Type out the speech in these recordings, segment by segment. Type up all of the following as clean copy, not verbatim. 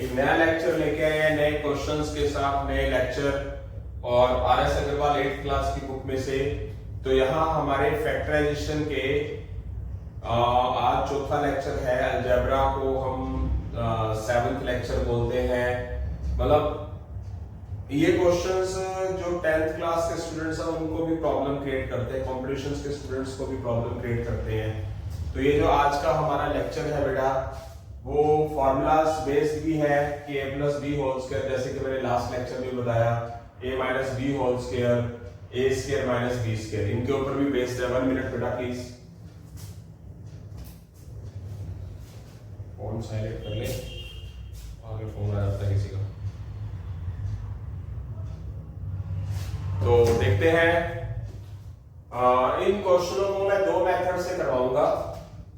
एक नया लेक्चर लेके आए हैं नए क्वेश्चंस के साथ, नए लेक्चर और आर.एस. अग्रवाल 8th क्लास की बुक में से। तो यहाँ हमारे फैक्टराइजेशन के आज चौथा लेक्चर है। अलजेब्रा को हम 7th लेक्चर बोलते हैं। मतलब ये क्वेश्चंस जो 10th क्लास के स्टूडेंट्स हैं उनको भी प्रॉब्लम क्रिएट करते हैं, कॉम्पिटिशन्स के स्टूडेंट्स को भी प्रॉब्लम क्रिएट करते हैं। तो ये जो आज का हमारा लेक्चर है बेटा, वो फॉर्मूलाज बेस्ड भी है कि a plus B whole square, जैसे कि मैंने लास्ट लेक्चर में बताया a minus B whole square, a square minus B square, इनके ऊपर भी बेस्ड है। 1 मिनट बेटा प्लीज, फोन साइलेंट कर ले, आगे फोन आ जाता है किसी का। तो देखते हैं इन क्वेश्चनों को मैं 2 मेथड से करवाऊंगा।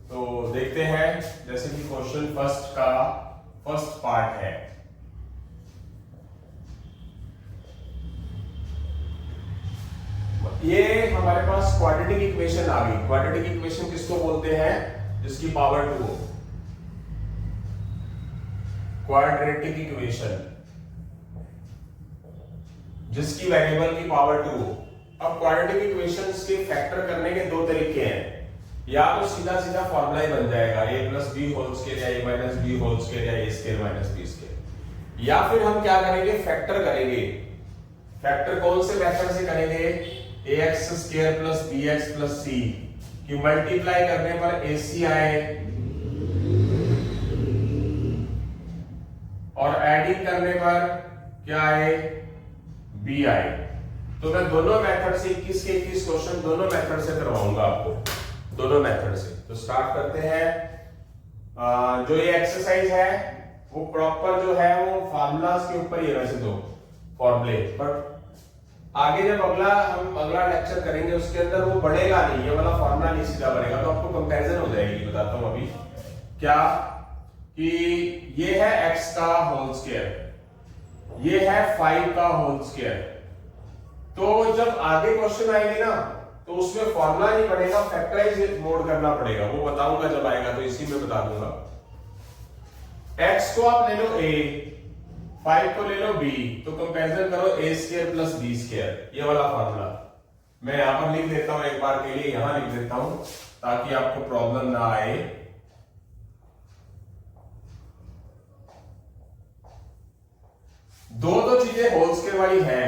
तो देखते हैं, जैसे कि क्वेश्चन फर्स्ट का फर्स्ट पार्ट है। ये हमारे पास क्वाड्रेटिक इक्वेशन आ गई। क्वाड्रेटिक इक्वेशन किसको बोलते हैं? जिसकी पावर 2 हो। क्वाड्रेटिक इक्वेशन जिसकी वेरिएबल की पावर 2 हो। अब क्वाड्रेटिक इक्वेशंस के फैक्टर करने के 2 तरीके हैं। या तो सीधा सीधा फॉर्मूला ही बन जाएगा a plus B whole square या a minus B whole square या a square minus B square. या फिर हम क्या करेंगे, फैक्टर करेंगे। फैक्टर कौन से मेथड से करेंगे? ax square plus bx plus c की मल्टीप्लाई करने पर ac आए और एडिंग करने पर क्या आए? b आए। तो मैं दोनों मेथड से 21 के 21 क्वेश्चन दोनों मेथड से करवाऊंगा आपको, दोनों मेथड से। तो स्टार्ट करते हैं। जो ये एक्सरसाइज है वो प्रॉपर जो है वो फार्मूलाज के ऊपर ही है वैसे तो, फॉर्मूले, बट आगे जब हम अगला लेक्चर करेंगे उसके अंदर वो बढ़ेगा नहीं, ये वाला फार्मूला नहीं सीधा बढ़ेगा, तो आपको कंपैरिजन हो जाएगी। बताता हूं अभी क्या, कि ये है x का होल स्क्वायर, ये है 5 का होल स्क्वायर। तो जब आगे क्वेश्चन आएंगे ना तो उसमें फॉर्मूला नहीं पड़ेगा, फैक्टराइज मोड करना पड़ेगा। वो बताऊंगा जब आएगा, तो इसी में बता दूंगा। x को आप ले लो a, 5 को ले लो b, तो कंपैरिजन करो a square plus b square, ये वाला फॉर्मूला मैं यहां पर लिख देता हूं, एक बार के लिए यहां लिख देता हूं ताकि आपको प्रॉब्लम ना आए। दो चीजें होल स्क्वायर वाली है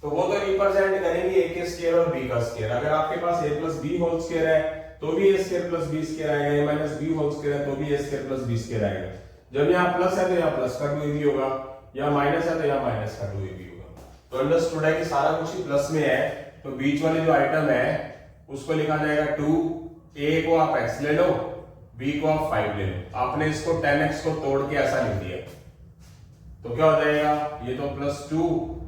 तो वो तो रिप्रेजेंट करेंगे a के स्क्वायर और b का स्क्वायर। अगर आपके पास a plus B whole square है तो भी a square plus b square आएगा, a minus b whole square है तो भी a square plus b square आएगा। जब यहाँ प्लस है तो यहाँ प्लस का 2ab होगा, या माइनस है तो यहाँ माइनस का 2ab होगा। तो अंडरस्टूड है कि सारा कुछ ही प्लस में है, तो बीच वाली जो आइटम है उसको लिखा जाएगा 2। a को आप x ले लो, b को आप 5 ले लो। आपने इसको 10x को तोड़ के ऐसा लिख दिया तो क्या हो जाएगा, ये तो प्लस 2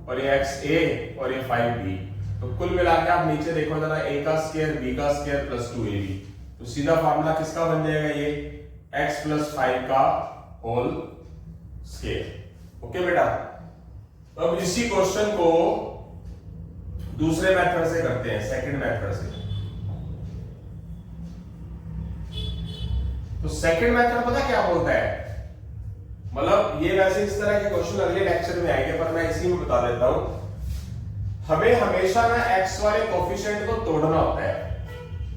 और ये xa और ये 5b। तो कुल मिला के आप नीचे देखो जरा, a का स्क्वायर b का स्क्वायर प्लस 2ab। तो सीधा फार्मूला किसका बन जाएगा, ये x प्लस 5 का होल स्क्वायर। ओके बेटा, अब इसी क्वेश्चन को दूसरे मेथड से करते हैं, सेकंड मेथड से। तो सेकंड मेथड पता क्या बोलता है, मतलब ये वैसे इस तरह के क्वेश्चन अगले लेक्चर में आएंगे, पर मैं इसी में बता देता हूं। हमें हमेशा ना x वाले कोफिशिएंट को तोड़ना होता है,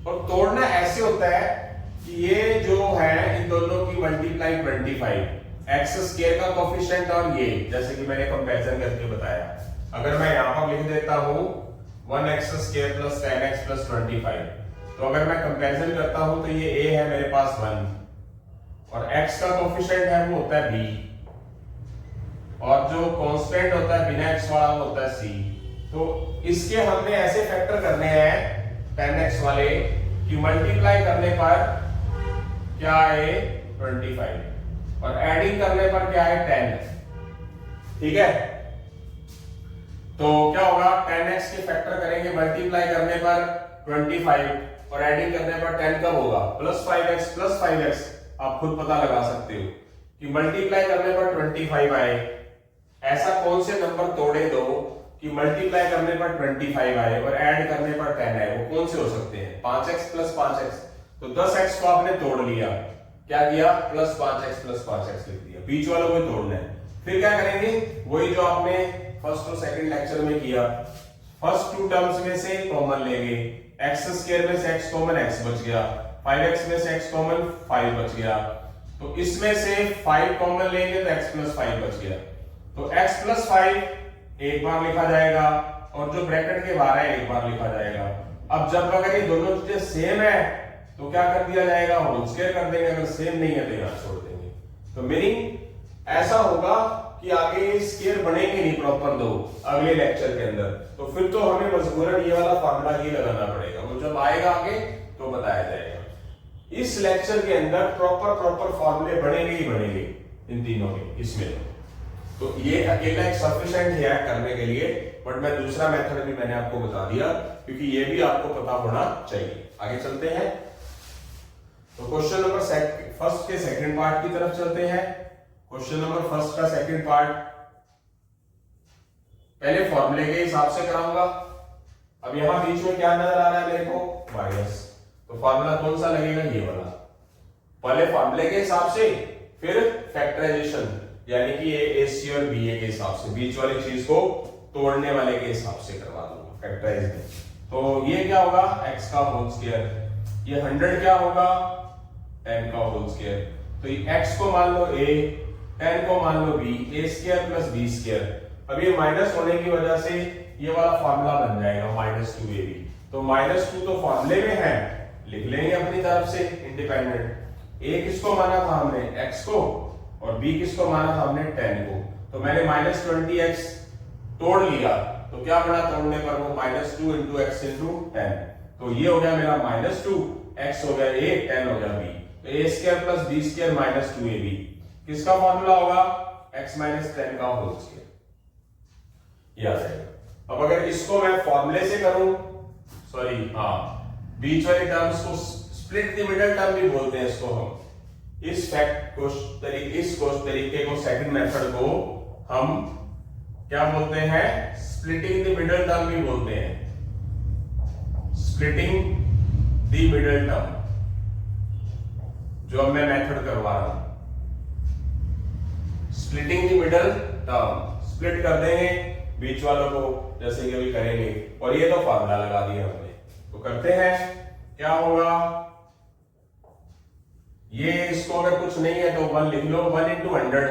और तोड़ना ऐसे होता है कि ये जो है इन दोनों की मल्टीप्लाई 25, x स्क्वायर का कोफिशिएंट और ये, जैसे कि मैंने कंपैरिजन करके बताया। अगर मैं यहां पर लिख देता हूं 1x square plus 10x plus 25, तो अगर मैं कंपैरिजन करता हूं तो ये a है मेरे पास 1 और x का कोफिशिएंट है वो होता है b, और जो कांस्टेंट होता है बिना x वाला वो होता है c। तो इसके हमने ऐसे फैक्टर करने हैं 10x वाले कि मल्टीप्लाई करने पर क्या है 25 और एडिंग करने पर क्या है 10। ठीक है, तो क्या होगा, 10x के फैक्टर करेंगे मल्टीप्लाई करने पर 25 और एडिंग करने पर 10 कब होगा, प्लस 5x प्लस 5x। आप खुद पता लगा सकते हो कि मल्टीप्लाई करने पर 25 आए। ऐसा कौन से नंबर तोड़े दो कि मल्टीप्लाई करने पर 25 आए और ऐड करने पर 10 आए, वो कौन से हो सकते हैं? 5x प्लस 5x, तो 10x को आपने तोड़ लिया क्या किया, प्लस 5x लिख दिया, बीच वालों को तोड़ना है। फिर क्या करेंगे, वही जो आपने फर्स्ट और सेकंड लेक्चर में किया, फर्स्ट टू टर्म्स में से कॉमन लेंगे, एक्स स्क्वायर में से x कॉमन, x बच गया, 5x में से x कॉमन 5 बच गया, तो इसमें से 5 कॉमन लेंगे तो x प्लस 5 बच गया, तो x प्लस 5 एक बार लिखा जाएगा और जो ब्रैकेट के बाहर है एक बार लिखा जाएगा। अब जब अगर ये दोनों चीजें सेम है तो क्या कर दिया जाएगा, होल स्क्वायर कर देंगे, अगर सेम नहीं है तो यहां छोड़ देंगे। तो मीनिंग ऐसा होगा कि आगे स्क्वायर बनेंगे नहीं प्रॉपर दो अगले लेक्चर के अंदर, तो फिर तो हमें मजबूरन ये वाला फार्मूला ही लगाना पड़ेगा, वो जब आएगा आगे तो बताया जाएगा। इस लेक्चर के अंदर प्रॉपर फार्मूले बनेंगे ही बनेंगे इन तीनों के, इसमें तो ये अकेला एक सफिशिएंट है करने के लिए, बट मैं दूसरा मेथड भी मैंने आपको बता दिया क्योंकि ये भी आपको पता होना चाहिए। आगे चलते हैं, तो क्वेश्चन नंबर फर्स्ट के सेकंड पार्ट की तरफ चलते हैं। क्वेश्चन नंबर फर्स्ट का सेकंड पार्ट पहले फॉर्मूले के हिसाब से कराऊंगा। अब यहां बीच में क्या नजर आ रहा है मेरे को, माइनस, तो फॉर्मूला कौन सा लगेगा, ये वाला। पहले फॉर्मूले के हिसाब से, फिर फैक्टराइजेशन यानी कि ए सी और बी ए के हिसाब से, बीच वाली चीज को तोड़ने वाले के हिसाब से करवा दूंगा फैक्टराइज में। तो ये क्या होगा, x का होल स्क्वायर, ये 100 क्या होगा, 10 का होल स्क्वायर, तो ये x को मान लो a, 10 को मान लो b, a square plus b square. अब ये माइनस होने की वजह से ये वाला फार्मूला बन जाएगा -2ab, तो -2 तो फार्मूले में है, लिख लेंगे अपनी तरफ से इंडिपेंडेंट। a किसको माना था हमने, x को, और b किसको माना था हमने, 10 को, तो मैंने -20x तोड़ लिया, तो क्या बना तोड़ने पर, वो -2 इंटू एक्स इंटू 10, तो ये हो गया मेरा -2, x हो गया a, 10 हो गया b, तो a square plus b square -2ab किसका फार्मूला होगा, x माइनस 10 का होल स्क्वायर, ये आ जाएगा। अब अगर इसको मैं फॉर्मूले से करूं, सॉरी बीच वाले टर्म्स को स्प्लिट द मिडल टर्म भी बोलते हैं इसको हम, इस तरीके को सेकंड मेथड को हम क्या बोलते हैं, स्प्लिटिंग द मिडल टर्म भी बोलते हैं, स्प्लिटिंग द मिडल टर्म, जो अब मैं मेथड करवा रहा हूं, splitting the middle term, split कर देंगे बीच वालों को जैसे कि अभी करेंगे, और ये तो फार्मूला लगा दिया हमने, तो करते हैं क्या होगा, ये इसको अगर कुछ नहीं है तो 1 लिख लो, 1 इंटू 100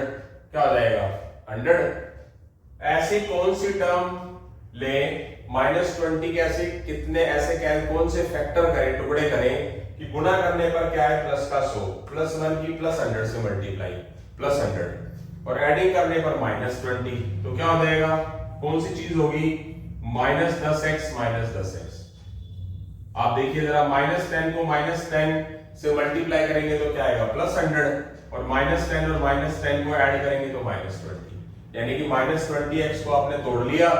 क्या हो जाएगा, 100। ऐसी कौन सी टर्म ले, -20 के ऐसे कितने ऐसे कौन से फैक्टर करें, टुकड़े करें कि गुणा करने पर क्या है, प्लस का 100, +1 की +100 से मल्टीप्लाई, +100, और एडिंग करने पर -20, तो क्या हो जाएगा, कौन सी चीज होगी, -10x -10x। आप देखिए जरा, -10 को -10 से मल्टीप्लाई करेंगे तो क्या आएगा, +100, और -10 और -10 को ऐड करेंगे तो -20, यानी कि -20x को आपने तोड़ लिया,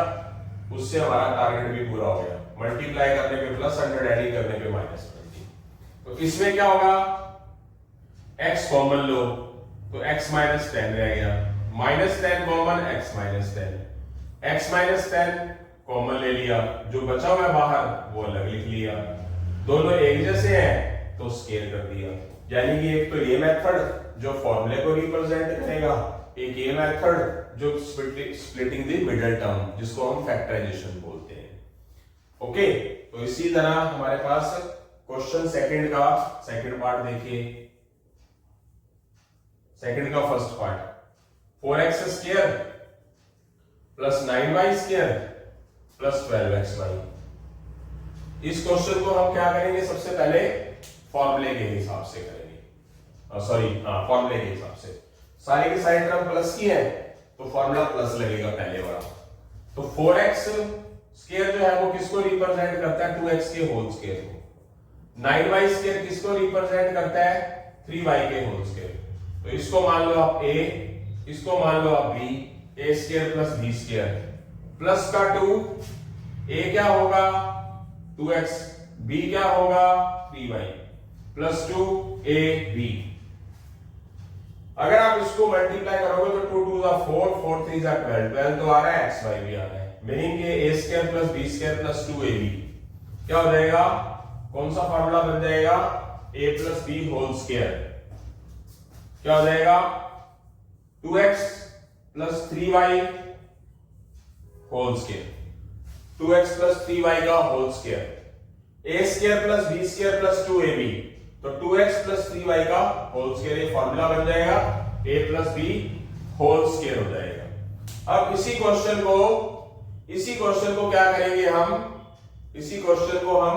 उससे हमारा टारगेट भी पूरा हो गया, मल्टीप्लाई करने पे +100, एडिंग करने पे -20। तो इसमें क्या होगा, x कॉमन लो तो x -10 रह गया, -10 कॉमन, x -10, x -10 कॉमन ले लिया, जो बचा हुआ है बाहर वो अलग लिख लिया, दोनों एक जैसे हैं तो स्केल कर दिया। यानी कि एक तो ये मेथड जो फॉर्मूले को रिप्रेजेंट करेगा, एक ये मेथड जो स्प्लिटिंग द मिडल टर्म जिसको हम फैक्टराइजेशन बोलते हैं। ओके, तो इसी तरह हमारे पास क्वेश्चन सेकंड का सेकंड पार्ट देखिए, सेकंड का first part, 4x square plus 9y square plus 12xy। इस क्वेश्चन को हम क्या करेंगे, सबसे पहले फॉर्मूले के हिसाब से करेंगे, फॉर्मूले के हिसाब से, सारी की सारी टर्म प्लस की है तो फॉर्मूला प्लस लगेगा पहले वाला। तो 4x स्क्वायर जो है वो किसको रिप्रेजेंट करता है, 2x के होल स्क्वायर को। 9y स्क्वायर किसको रिप्रेजेंट करता है, 3y के होल स्क्वायर। तो इसको मान लो आप a, इसको मान लो आप b, a square plus b square plus का 2, a क्या होगा 2x, b क्या होगा 3y प्लस 2ab। अगर आप इसको मल्टीप्लाई करोगे तो 2 2 जा 4, 4 3 जा 12, 12 तो आ रहा है, xy भी आ रहा है, मीनिंग के a square plus b square plus 2ab क्या हो जाएगा, कौन सा फार्मूला बन जाएगा, a plus b whole square क्या हो जाएगा 2x plus 3y whole square, 2x plus 3y का whole square, a square plus b square plus 2ab, तो 2x प्लस 3y का होल स्क्वायर, ये फॉर्मूला बन जाएगा a plus b whole square हो जाएगा। अब इसी क्वेश्चन को क्या करेंगे हम, इसी क्वेश्चन को हम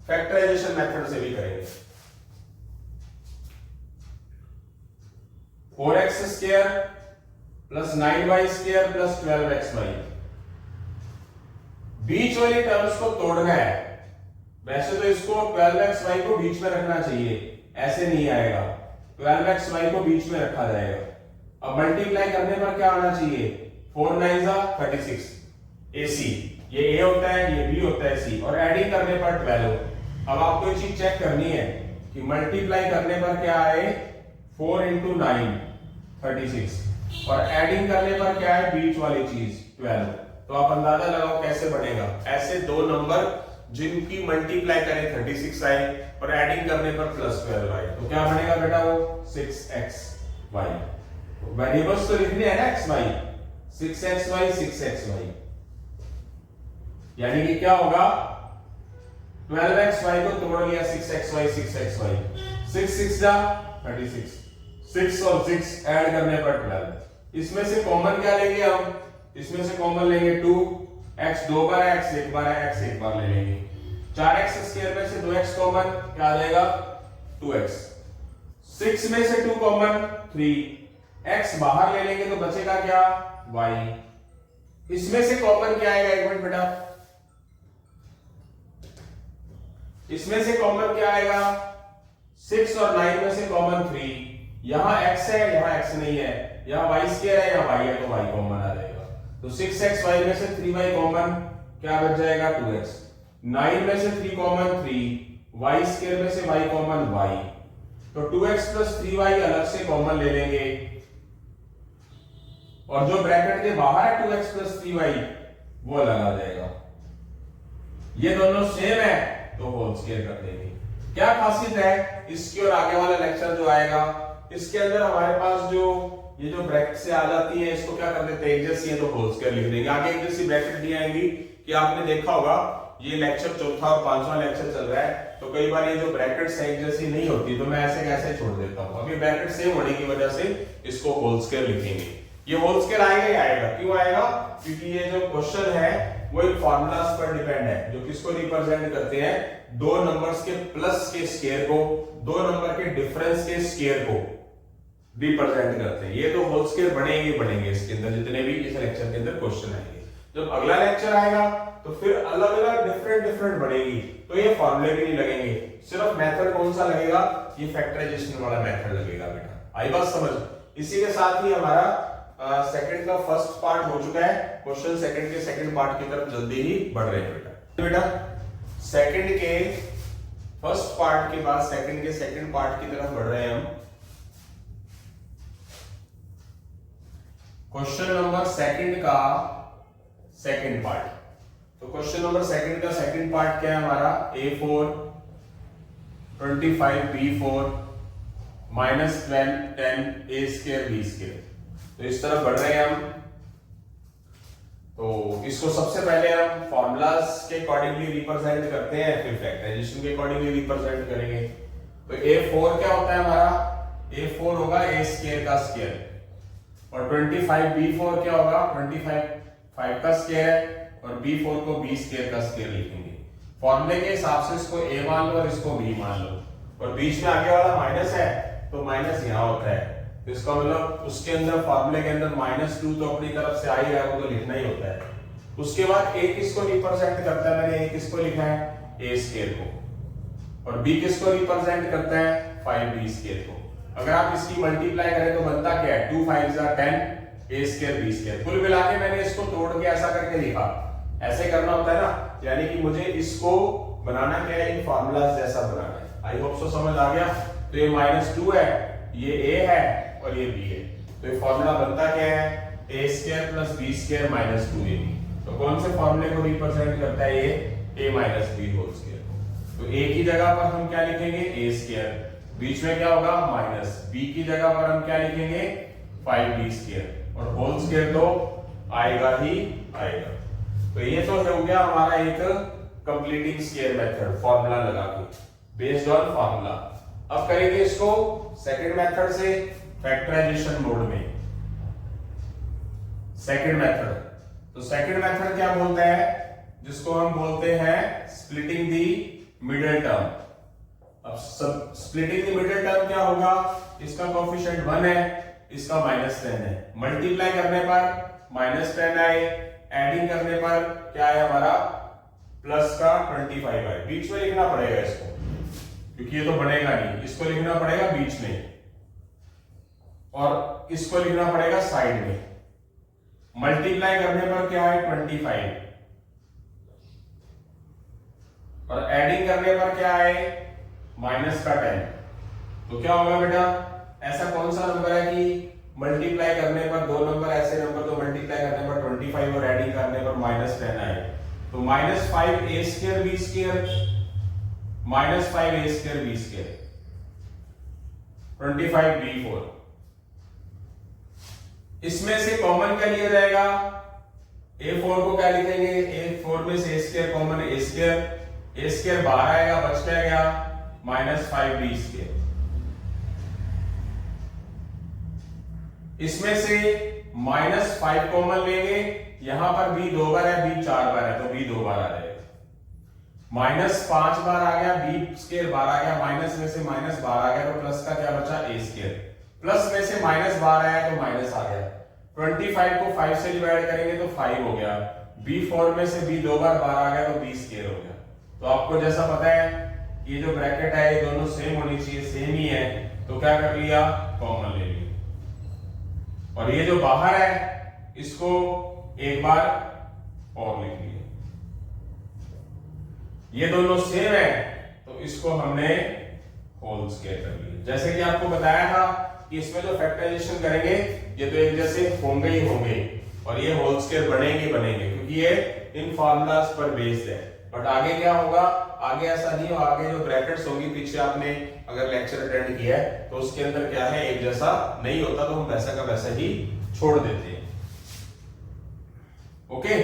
फैक्टराइजेशन मेथड से भी करेंगे। 4x square plus 9y square plus 12xy, बीच वाली टर्म्स को तोड़ना है। वैसे तो इसको 12xy को बीच में रखना चाहिए, ऐसे नहीं आएगा, 12xy को बीच में रखा जाएगा। अब मल्टीप्लाई करने पर क्या आना चाहिए, 4 9 जा 36 AC, ये A होता है, ये B होता है C, और एडिंग करने पर 12। अब आपको एक चीज चेक करनी है कि मल्टीप्लाई करने पर क्या आए, 4 into 9 36, और एडिंग करने पर क्या है, बीच वाली चीज 12। तो आप अंदाजा लगाओ कैसे बनेगा। ऐसे दो नंबर जिनकी मल्टीप्लाई करें 36 आए और एडिंग करने पर प्लस 12 आए, तो क्या बनेगा बेटा, वो 6xy। वेरिएबल्स तो लिखने हैं ना xy, 6xy 6xy, यानी कि क्या होगा, 12xy को तोड़ लिया 6xy 6xy, 6 6 जा 36, 6 और 6 ऐड करने पर 12। इसमें से कॉमन क्या लेंगे हम, इसमें से कॉमन लेंगे 2, x 2 बार है, x 1 बार है, x 1 बार ले लेंगे। 4x स्क्वायर में से 2x कॉमन, क्या आ जाएगा 2x। 6 में से 2 कॉमन 3, x बाहर ले लेंगे तो बचेगा क्या, y। इसमें से कॉमन क्या आएगा, एक मिनट बेटा, इसमें से कॉमन क्या आएगा, 6 और 9 में से कॉमन 3, यहां x है यहां x नहीं है, यहां y स्क्वायर है यहां y है, तो y कॉमन आ जाएगा। तो 6xy में से 3y कॉमन, क्या बच जाएगा 2x। 9 में से 3 कॉमन 3, y स्क्वायर में से y कॉमन y, तो 2x प्लस 3y अलग से कॉमन ले लेंगे, और जो ब्रैकेट के बाहर है 2x प्लस 3y वो अलग आ जाएगा। ये दोनों सेम है तो होल स्क्वायर कर देंगे। क्या खासियत है इसकी, और आगे वाला लेक्चर जो आएगा इसके अंदर हमारे पास जो ये जो ब्रैकेट से आ जाती है, इसको क्या कर देते हैं, एक जैसी है तो होल स्क्वायर लिख देंगे। आगे एक जैसी ब्रैकेट दी आएंगी कि आपने देखा होगा, ये लेक्चर चौथा और पांचवा लेक्चर चल रहा है, तो कई बार ये जो ब्रैकेट्स हैं एक जैसी नहीं होती, तो मैं ऐसे कैसे छोड़ देता हूं। अभी ब्रैकेट सेम होने की वजह से इसको होल स्क्वायर लिखेंगे। ये होल स्क्वायर आएगा ही आएगा, क्यों आएगा, क्योंकि ये जो क्वेश्चन है वो एक फार्मूलास पर डिपेंड है, जो किसको रिप्रेजेंट करते हैं, दो नंबर्स के प्लस के स्क्वायर को, दो नंबर के डिफरेंस के स्क्वायर को रिप्रेजेंट करते हैं। ये तो होल स्क्वायर बनेंगे इसके अंदर, जितने भी इस लेक्चर के अंदर क्वेश्चन आएंगे। जब अगला लेक्चर आएगा तो फिर अलग अलग डिफरेंट बनेगी, तो ये फॉर्मूले भी नहीं लगेंगे, सिर्फ मेथड कौन सा लगेगा, ये फैक्टराइजेशन वाला मेथड लगेगा बेटा। आई बात समझ। इसी के साथ ही हमारा सेकंड का फर्स्ट पार्ट हो चुका है, क्वेश्चन सेकंड के सेकंड पार्ट की तरफ जल्दी ही बढ़ रहे हैं बेटा। सेकंड के फर्स्ट पार्ट के बाद सेकंड के सेकंड पार्ट की तरफ बढ़ रहे हैं हम। क्वेश्चन नंबर सेकंड का सेकंड पार्ट, तो क्वेश्चन नंबर सेकंड का सेकंड पार्ट क्या है हमारा, A4 25 B4 minus 12 10 A square B square. तो इस तरफ बढ़ रहे हैं हम। तो इसको सबसे पहले हम फॉर्मूलाज के अकॉर्डिंगली रिप्रेजेंट करते हैं, फिर फैक्टराइजेशन के अकॉर्डिंगली रिप्रेजेंट करेंगे। तो A4 क्या होता है हमारा, A4 होगा A स्क्वायर का स्क्वायर, और 25 B4 क्या होगा, 25 5 का स्क्वायर है, और B4 को B स्क्वायर का स्क्वायर लिखेंगे। फॉर्मूले के हिसाब से इसको A मान लो और इसको B मान लो, और बीच में आगे वाला माइनस है तो माइनस यहाँ होता है, तो इसका मतलब उसके अंदर फॉर्मूले के अंदर -2 तो अपनी तरफ से आ ही रहा है, वो तो लिखना ही होता है। उसके बाद A किसको रिप्रेजेंट करता है, मैंने A किसको लिखा है, A स्क्वायर को, और B किसको रिप्रेजेंट करता है, 5B स्क्वायर को। अगर आप इसकी मल्टीप्लाई करें तो बनता क्या है, 2 5 10 A स्क्वायर B स्क्वायर। कुल मिला के मैंने इसको तोड़ के ऐसा करके लिखा, ऐसे करना होता है ना, यानी कि मुझे इसको बनाना क्या है, इन फार्मूलाज जैसा बनाना है। आई होप सो समझ आ गया। तो ये -2 है, ये A है और ये B है, तो ये फार्मूला बनता क्या है, A square plus B square minus 2AB। तो कौन से फार्मूले को रिप्रेजेंट करता है ये, A minus B whole square को। तो A की जगह पर हम क्या लिखेंगे, A स्क्वायर, बीच में क्या होगा माइनस, b की जगह पर हम क्या लिखेंगे 5b², और होल स्क्वायर तो आएगा ही आएगा। तो ये तो हो गया हमारा एक कंप्लीटिंग स्क्वायर मेथड फॉर्मूला लगा के बेस्ड ऑन फॉर्मूला। अब करेंगे इसको सेकंड मेथड से फैक्टराइजेशन मोड में। सेकंड मेथड, तो सेकंड मेथड क्या बोलते हैं, जिसको हम बोलते हैं स्प्लिटिंग दी मिडिल टर्म। अब सब स्प्लिटिंग दी मिडिल टर्म क्या होगा, इसका कोएफिशिएंट 1 है, इसका -10 है, मल्टीप्लाई करने पर -10 आए, एडिंग करने पर क्या है हमारा प्लस का 25 आए। बीच में लिखना पड़ेगा इसको, क्योंकि ये तो बनेगा नहीं, इसको लिखना पड़ेगा बीच में और इसको लिखना पड़ेगा साइड में। मल्टीप्लाई करने पर क्या है 25 और एडिंग करने पर क्या है माइनस का 10। तो क्या होगा बेटा, ऐसा कौन सा नंबर है कि मल्टीप्लाई करने पर दो नंबर ऐसे नंबर तो मल्टीप्लाई करने पर 25 और एडिंग करने पर -10 आए। तो -5a² b² -5a² b², 25b4। इसमें से कॉमन क्या लिया जाएगा, a4 को क्या लिखेंगे, a4 में से a² कॉमन, a² बाहर आएगा, बच क्या गया -5b²। इसमें से -5 कॉमन लेंगे, यहां पर b 2 बार है, b 4 बार है, तो b 2 बार आ जाएगा। -5 बार आ गया, b² बार आ गया, माइनस में से माइनस बार आ गया, तो प्लस का क्या बचा a², प्लस में से माइनस बार आया तो माइनस आ गया। 25 को 5 से डिवाइड करेंगे तो 5 हो गया, b4 में से b 2 बार आ गया तो b² हो गया। तो आपको जैसा पता है ये जो ब्रैकेट है ये दोनों सेम होनी चाहिए, सेम ही है, तो क्या कर लिया कॉमन ले लिया। और ये जो बाहर है इसको एक बार और लिख लिया, ये दोनों सेम है तो इसको हमने होल स्क्वायर कर लिया। जैसे कि आपको बताया था कि इसमें जो फैक्टराइजेशन करेंगे ये तो एक जैसे होंगे ही होंगे और ये होल स्क्वायर बनेंगे क्योंकि ये इन फार्मूलाज पर बेस्ड है। बट आगे क्या होगा, आगे ऐसा नहीं हो, आगे जो ब्रैकेट्स होंगी, पीछे आपने अगर लेक्चर अटेंड किया है तो उसके अंदर क्या है एक जैसा नहीं होता, तो हम वैसा का वैसा ही छोड़ देते हैं। ओके,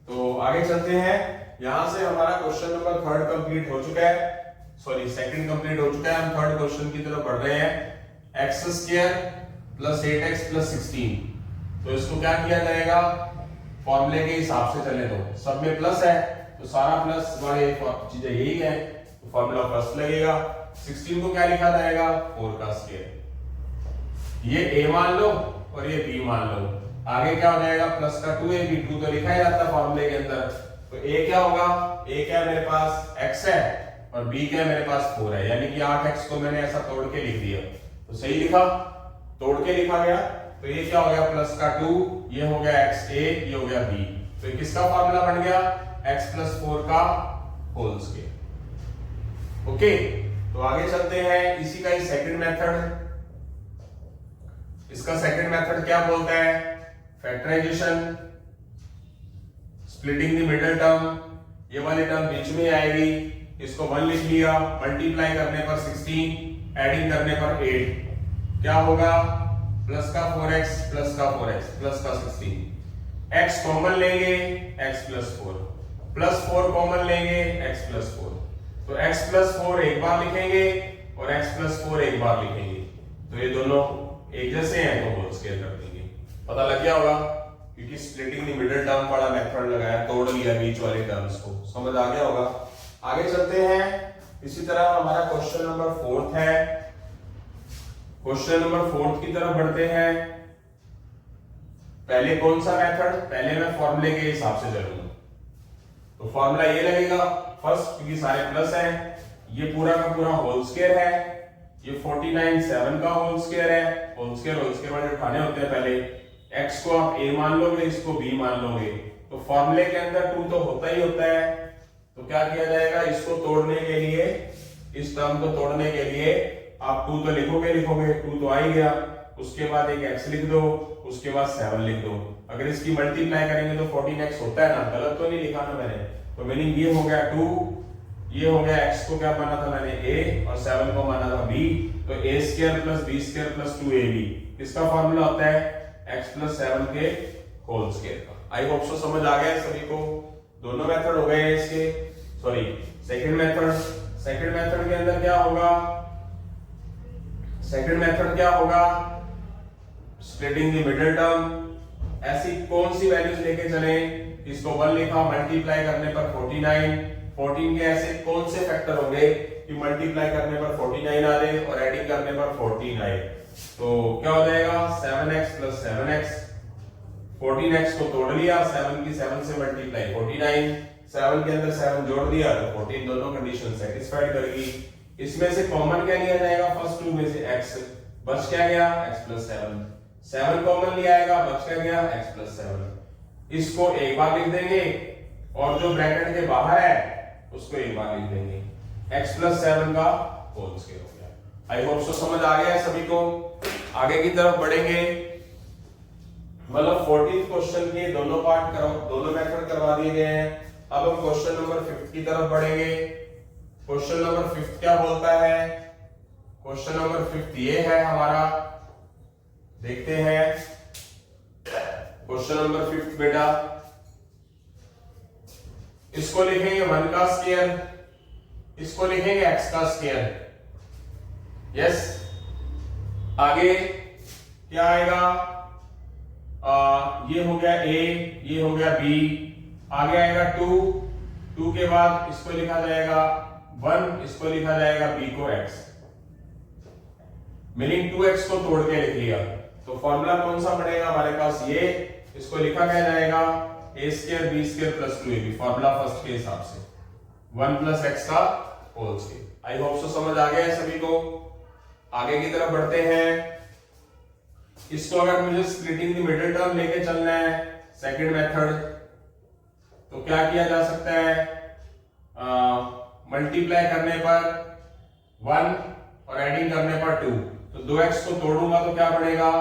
तो आगे चलते हैं। यहां से हमारा क्वेश्चन नंबर 3 कंप्लीट हो चुका है, सॉरी 2 कंप्लीट हो चुका है। हम 3rd क्वेश्चन की तरफ बढ़ रहे हैं। x² + 8x + 16, तो इसको क्या किया जाएगा, फॉर्मूले के हिसाब से चले, तो सब में प्लस है तो सारा प्लस वाले चीजें यही है, तो फॉर्मूला प्लस लगेगा। 16 को क्या लिखा जाएगा 4 का स्क्वायर, ये a मान लो और ये b मान लो, आगे क्या हो जाएगा प्लस का 2ab, 2 तो लिखा ही जाता है फॉर्मूले के अंदर। तो a क्या होगा, a क्या मेरे पास x है और b क्या मेरे पास 4 है, यानी कि 8x को मैंने ऐसा तोड़ के लिख दिया, तो सही लिखा, तोड़ के लिखा गया। तो ये क्या हो गया प्लस का 2, ये हो गया xa, ये हो गया b, तो किसका फार्मूला बन गया x + 4 का होल स्क्वायर। ओके, तो आगे चलते हैं, इसी का ही सेकंड मेथड। इसका सेकंड मेथड क्या बोलता है, factorization, splitting the middle term, ये वाली टर्म बीच में आएगी, इसको 1 लिख लिया, मल्टीप्लाई करने पर 16, एडिंग करने पर 8, क्या होगा प्लस का 4x प्लस का 4x प्लस का 16, x कॉमन लेंगे x + 4, प्लस 4 कॉमन लेंगे x + 4, तो x + 4 एक बार लिखेंगे और x + 4 एक बार लिखेंगे, तो ये दोनों एक जैसे हैं तो होल स्क्वायर कर देंगे। पता लग गया होगा, क्योंकि स्प्लिटिंग द मिडिल टर्म वाला मेथड लगाया, तोड़ लिया बीच वाले टर्म्स को, समझ आ गया होगा। आगे चलते हैं, इसी तरह हमारा क्वेश्चन नंबर 4 है। क्वेश्चन नंबर 4 की तरफ बढ़ते हैं। पहले कौन सा मेथड, पहले मैं फॉर्मूले के हिसाब से चलूंगा, तो फॉर्मूला ये लगेगा फर्स्ट, क्योंकि सारे प्लस हैं, ये पूरा का पूरा होल स्क्वायर है, ये 49/7 का होल स्क्वायर है, होल स्क्वायर वाले उठाने होते हैं पहले, x को आप a मान लोगे, इसको b मान लोगे, तो फॉर्मूले के अंदर 2 तो होता ही होता है, तो क्या किया जाएगा, इसको तोड़ने के लिए, इस टर्म को तोड़ने के लिए आप 2 तो लिखोगे, 2 तो आ ही गया, उसके बाद एक x लिख दो, उसके बाद 7 लिख दो। अगर इसकी मल्टीप्लाई करेंगे तो 14x होता है ना, गलत तो नहीं लिखा ना मैंने, तो मीनिंग ये हो गया 2, ये हो गया x को क्या माना था मैंने a और 7 को माना था b, तो a square plus b square plus 2ab किसका फॉर्मूला होता है x प्लस 7 के होल स्क्वायर का। आई होप सो समझ आ गया है सभी को। दोनों मेथड हो गए इसके, सॉरी सेकंड मेथड के अंदर क्या होगा, सेकंड मेथड क्या होगा, स्प्लिटिंग द मिडिल टर्म। ऐसी कौन सी वैल्यूज लेके चले, इसको 1 लिखा, मल्टीप्लाई करने पर 49, 14 के ऐसे कौन से फैक्टर होंगे कि मल्टीप्लाई करने पर 49 आ जाए और एडिंग करने पर 14 आए। तो क्या हो जाएगा 7x प्लस 7x, 14x को तोड़ लिया, 7 की 7 से मल्टीप्लाई 49, 7 के अंदर 7 जोड़ दिया तो 14, दोनों कंडीशन सेटिस्फाइड करेगी। इसमें से कॉमन क्या लिया जाएगा, फर्स्ट टू में से x, बच क्या गया x प्लस 7, 7 कॉमन लिया आएगा, बच क्या गया x प्लस 7। इसको एक बार लिख देंगे और जो ब्रैकेट के बाहर है उसको एक बार लिख देंगे, x प्लस 7 का होल स्क्वायर हो गया। आई होप सो समझ आ गया है सभी को। आगे की तरफ बढ़ेंगे, मतलब 14th क्वेश्चन के दोनों पार्ट करो, दोनों मेथड करवा दिए गए हैं। अब हम क्वेश्चन नंबर 5 की तरफ बढ़ेंगे। क्वेश्चन नंबर 5 क्या बोलता है, क्वेश्चन नंबर 5 ये है हमारा, देखते हैं क्वेश्चन नंबर 5 बेटा। इसको लिखेंगे 1 का स्क्वायर, इसको लिखेंगे x का स्क्वायर। यस, आगे क्या आएगा, ये हो गया a, ये हो गया b, आगे आएगा 2, 2 के बाद इसको लिखा जाएगा 1, इसको लिखा जाएगा b को x, मीनिंग 2x को तोड़ के लिख लिया। तो फॉर्मूला कौन सा बनेगा हमारे पास, ये इसको लिखा क्या जाएगा a square b square plus 2ab, formula first के हिसाब से 1 प्लस x का whole square. I hope so समझ आ गया है सभी को। आगे की तरफ बढ़ते हैं। इसको अगर मुझे स्प्लिटिंग द मिडिल टर्म लेके चलना है, सेकंड मेथड, तो क्या किया जा सकता है, मल्टीप्लाई करने पर 1 और एडिंग करने पर 2, तो 2x को तोड़ूंगा तो क्या बनेगा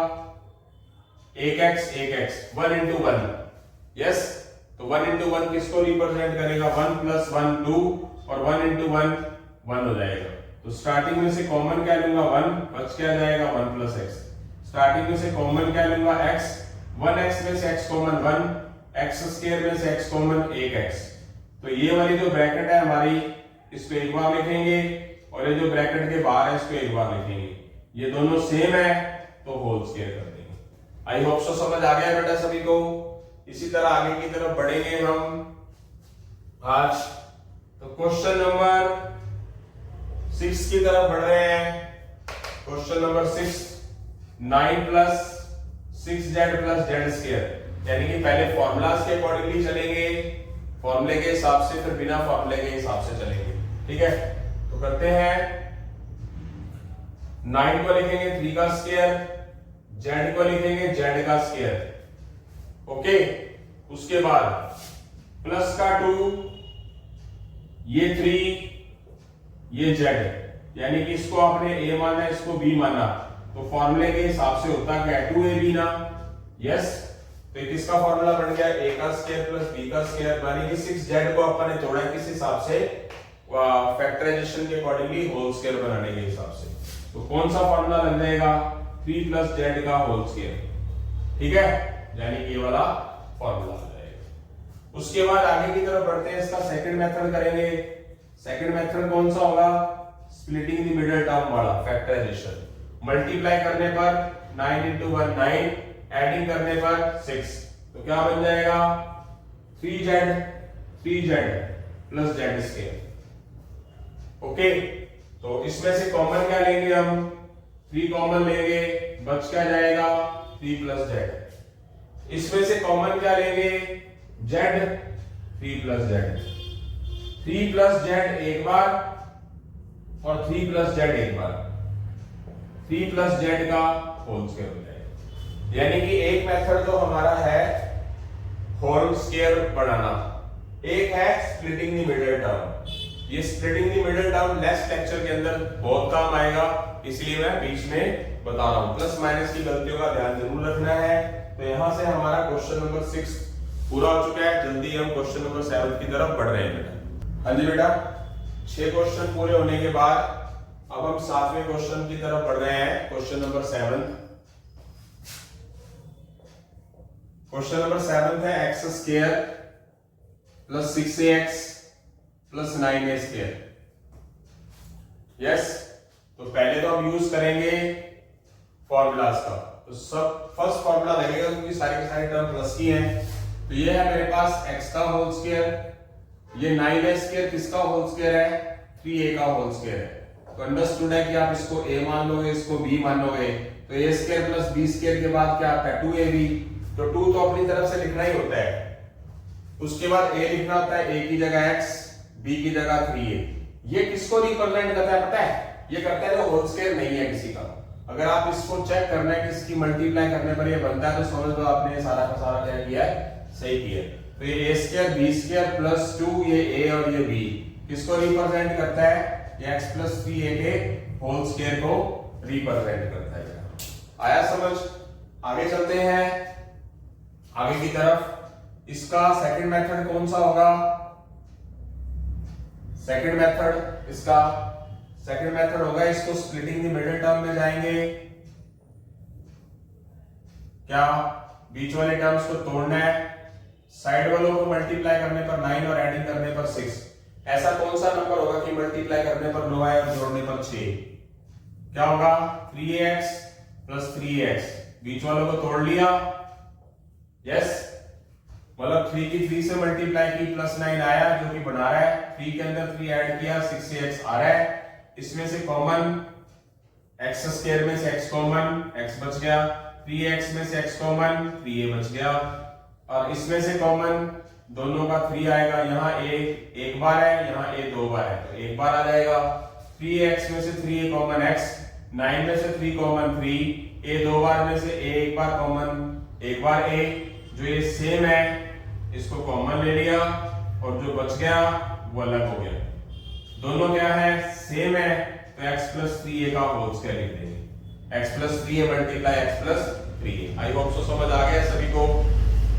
1x 1x, 1 into 1। यस, तो 1 into 1 किसको रिप्रेजेंट करेगा, 1 plus 1 2 और 1 into 1 1 हो जाएगा। तो स्टार्टिंग में से कॉमन क्या लूंगा 1, बच क्या जाएगा 1 plus x। स्टार्टिंग में से कॉमन क्या लूंगा x, 1x में से x कॉमन 1, x स्क्वायर में से x कॉमन 1x। तो ये वाली जो ब्रैकेट है हमारी, इसको एक बार लिखेंगे और ये जो ब्रैकेट के बाहर है इसको एक बार लिखेंगे। ये दोनों सेम है तो होल स्क्वायर कर देंगे। आई होप सो समझ आ गया बेटा सभी को। इसी तरह आगे की तरफ बढ़ेंगे हम आज। तो क्वेश्चन नंबर 6 की तरफ बढ़ रहे हैं। Question number 6, 9 plus 6z plus Z square, यानी कि पहले फॉर्मूलाज के अकॉर्डिंगली चलेंगे, फॉर्मूले के हिसाब से, फिर बिना फॉर्मूले के हिसाब से चलेंगे। ठीक है, तो करते हैं। 9 को लिखेंगे 3 का स्क्वायर, z को लिखेंगे z का स्क्वायर। ओके, उसके बाद प्लस का 2, ये 3, ये z, यानी कि इसको आपने a माना, इसको b माना, तो फॉर्मूले के हिसाब से होता क्या है 2ab ना। यस, तो किसका फॉर्मूला बन गया a का स्क्वायर प्लस b का स्क्वायर, यानी कि 6z को अपन ने तोड़ा किस हिसाब से, फैक्टराइजेशन के अकॉर्डिंगली होल स्क्वायर बनाने के हिसाब से। तो कौन सा फॉर्मूला बन जाएगा 3 प्लस z का होल स्क्वायर। ठीक है, यानी कि ये वाला फॉर्मूला हो जाएगा। उसके बाद आगे की तरफ बढ़ते हैं, इसका सेकंड मेथड करेंगे। सेकंड मेथड कौन सा होगा, स्प्लिटिंग द मिडिल टर्म वाला फैक्टराइजेशन। मल्टीप्लाई करने पर 9 into 1 9, एडिंग करने पर 6, तो क्या बन जाएगा 3z plus z square. Okay, तो इसमें से कॉमन क्या लेंगे हम, 3 कॉमन लेंगे, बच क्या जाएगा 3 प्लस z। इसमें से कॉमन क्या लेंगे z, 3 plus z, 3 plus z एक बार और 3 प्लस z एक बार, 3 प्लस z का होल स्क्वायर हो जाएगा। यानी कि एक मेथड तो हमारा है होल स्क्वायर बनाना, एक है स्प्लिटिंग द मिडिल टर्म। ये splitting the middle term next lecture के अंदर बहुत काम आएगा, इसलिए मैं बीच में बता रहा हूं। प्लस माइनस की गलतियों का ध्यान जरूर रखना है। तो यहां से हमारा क्वेश्चन नंबर 6 पूरा हो चुका है। जल्दी हम क्वेश्चन नंबर 7 की तरफ बढ़ रहे हैं बेटा। हाँ जी बेटा, 6 क्वेश्चन पूरे होने के बाद अब हम 7वें क्वेश्चन की तरफ बढ़ रहे हैं। Question number 7। क्वेश्चन नंबर 7 है x square plus 6ax plus 9a square. Yes, तो पहले तो हम यूज करेंगे फॉर्मूलाज का। तो सब फर्स्ट फॉर्मूला लगेगा क्योंकि सारे के सारे टर्म प्लस की हैं। तो ये है मेरे पास x का होल स्क्वायर, ये 9a स्क्वायर किसका होल स्क्वायर है, 3a का होल स्क्वायर है। तो अंडरस्टूड है कि आप इसको a मान लोगे, इसको b मान लोगे। तो a square plus b square के बाद क्या आता है 2ab। तो 2 तो अपनी तरफ से लिखना ही होता है। उसके बाद a लिखना होता है, a की जगह x, b की जगह 3a। ये किसको रिप्रेजेंट करता है पता है, ये करता है जो होल स्क्वायर नहीं है किसी का। अगर आप इसको चेक करना है कि इसकी मल्टीप्लाई करने पर ये बनता है तो समझ लो आपने सारा का सारा क्या किया है, सही किया है। तो ये a square b square plus 2, ये a और ये b किसको रिप्रेजेंट करता है, ये x प्लस 3a के होल स्क्वायर को रिप्रेजेंट करता है। आया समझ? आगे चलते हैं आगे की तरफ। इसका सेकंड मेथड कौन सा होगा, सेकंड मेथड, इसका सेकंड मेथड होगा, इसको स्प्लिटिंग द मिडिल टर्म में जाएंगे। क्या बीच वाले टर्म्स को तोड़ना है, साइड वालों को मल्टीप्लाई करने पर 9 और एडिंग करने पर 6। ऐसा कौन सा नंबर होगा कि मल्टीप्लाई करने पर 9 आए और जोड़ने पर 6? क्या होगा, 3ax प्लस 3ax। बीच वालों को तोड़ लिया, यस, मतलब 3 की 3 से मल्टीप्लाई की प्लस 9 आया जो कि बना रहा है। 3 के अंदर 3 ऐड किया 6ax आ रहा है। इसमें से कॉमन x स्क्वायर में से x कॉमन, x बच गया। 3x में से x कॉमन, 3a बच गया। और इसमें से कॉमन दोनों का 3 आएगा। यहाँ a एक बार है, यहाँ a 2 बार है, तो एक बार आ जाएगा। 3x में से 3a कॉमन x, 9 में से 3 कॉमन 3, a 2 बार में से a एक बार कॉमन, एक बार a, जो ये सेम है इसको कॉमन ले लिया और जो बच गया वो अलग हो गया। दोनों क्या है, सेम है, तो x प्लस 3a का होल स्क्वायर लिख देंगे। x plus 3a multiply x plus 3a। आई होप सो समझ आ गया सभी को।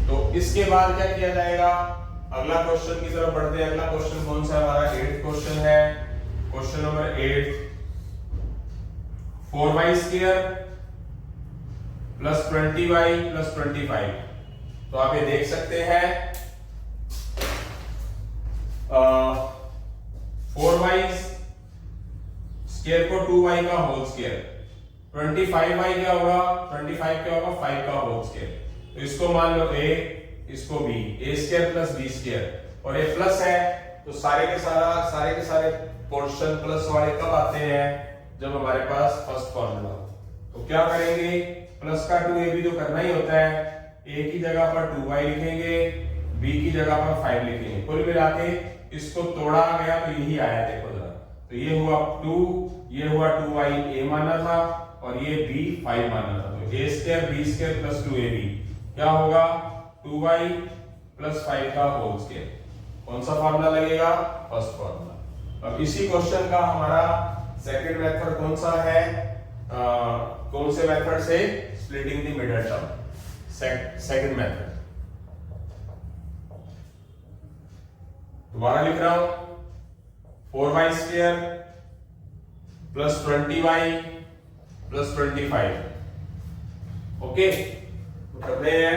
तो इसके बाद क्या किया जाएगा, अगला क्वेश्चन की तरफ बढ़ते हैं। अगला क्वेश्चन कौन सा हमारा 8th क्वेश्चन है। Question number 8, 4y square plus 20y plus 25। तो आप ये देख सकते हैं 4y स्क्वायर को 2y का होल स्क्वायर, 25y क्या होगा, 25 क्या होगा 5 का होल स्क्वायर। तो इसको मान लो a, इसको b, a square plus b square, और ये प्लस है तो सारे के सारे पोर्शन प्लस वाले कब आते हैं, जब हमारे पास फर्स्ट फॉर्मूला। तो क्या करेंगे, प्लस का 2ab तो करना ही होता है, a की जगह पर 2y लिखेंगे, b की जगह पर 5 लिखेंगे। कुल मिला के इसको तोड़ा गया तो यही आया, देखो जरा। तो ये हुआ 2, ये हुआ 2y a माना था और ये b 5 माना था। तो a square b square plus 2ab क्या होगा, 2y प्लस 5 का होल स्क्वायर। कौन सा फॉर्मूला लगेगा, फर्स्ट फॉर्मूला। अब इसी क्वेश्चन का हमारा सेकंड मेथड कौन सा है, कौन से मेथड से, splitting the middle term, second method. दोबारा लिख रहा हूं, 4y square plus 20y plus 25। Okay, तो करते हैं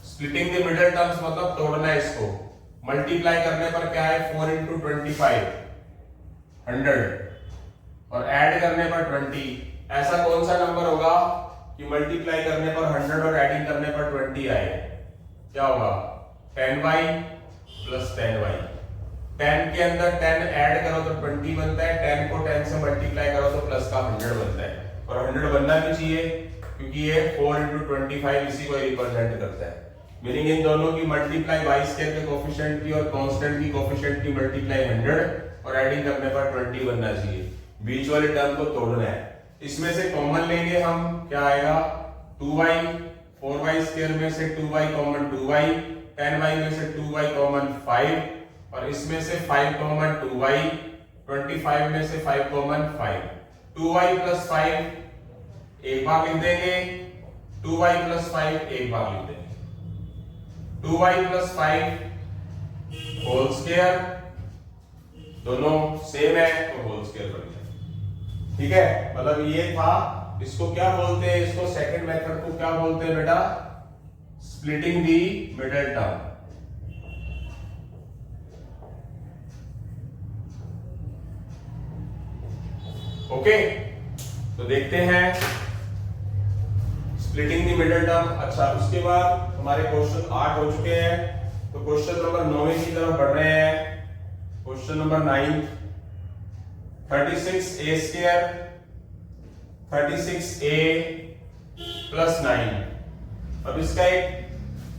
स्प्लिटिंग द मिडिल टर्म्स, मतलब तोड़ना है इसको। मल्टीप्लाई करने पर क्या है, 4 इंटू 25 100, और ऐड करने पर 20। ऐसा कौन सा नंबर होगा कि मल्टीप्लाई करने पर 100 और एडिंग करने पर 20 आए, क्या होगा, 10y प्लस 10y। 10 के अंदर 10 ऐड करो तो 20 बनता है, 10 को 10 से मल्टीप्लाई करो तो प्लस का 100 बनता है, और 100 बनना भी चाहिए क्योंकि ये 4 इंटू 25 इसी को रिप्रेजेंट करता है। मीनिंग इन दोनों की मल्टीप्लाई y स्क्वायर के कोफिशिएंट की और कांस्टेंट की कोफिशिएंट की मल्टीप्लाई 100 और एडिंग करने पर 20 बनना चाहिए। बीच वाले टर्म को तोड़ना है। इसमें से कॉमन लेंगे हम, क्या आएगा, 2y, 4y स्क्वायर में से 2y कॉमन 2y, 10y में से 2y कॉमन 5, और इसमें से 5 कॉमन 2y, 25 में से 5 कॉमन 5। 2y प्लस 5 एक बार लिख देंगे, 2y प्लस 5 एक बार लिख देंगे। 2y प्लस 5 होल स्क्वायर, दोनों सेम है तो होल स्क्वायर बन गया। ठीक है, मतलब ये था। इसको क्या बोलते हैं, इसको सेकंड मेथड को क्या बोलते हैं बेटा, splitting the middle term. Okay, तो देखते हैं स्प्लिटिंग दी मिडिल टर्म। अच्छा, उसके बाद हमारे क्वेश्चन 8 हो चुके हैं, तो क्वेश्चन नंबर 9 की तरफ बढ़ रहे हैं। Question number 9, 36a square 36a plus 9। अब इसका एक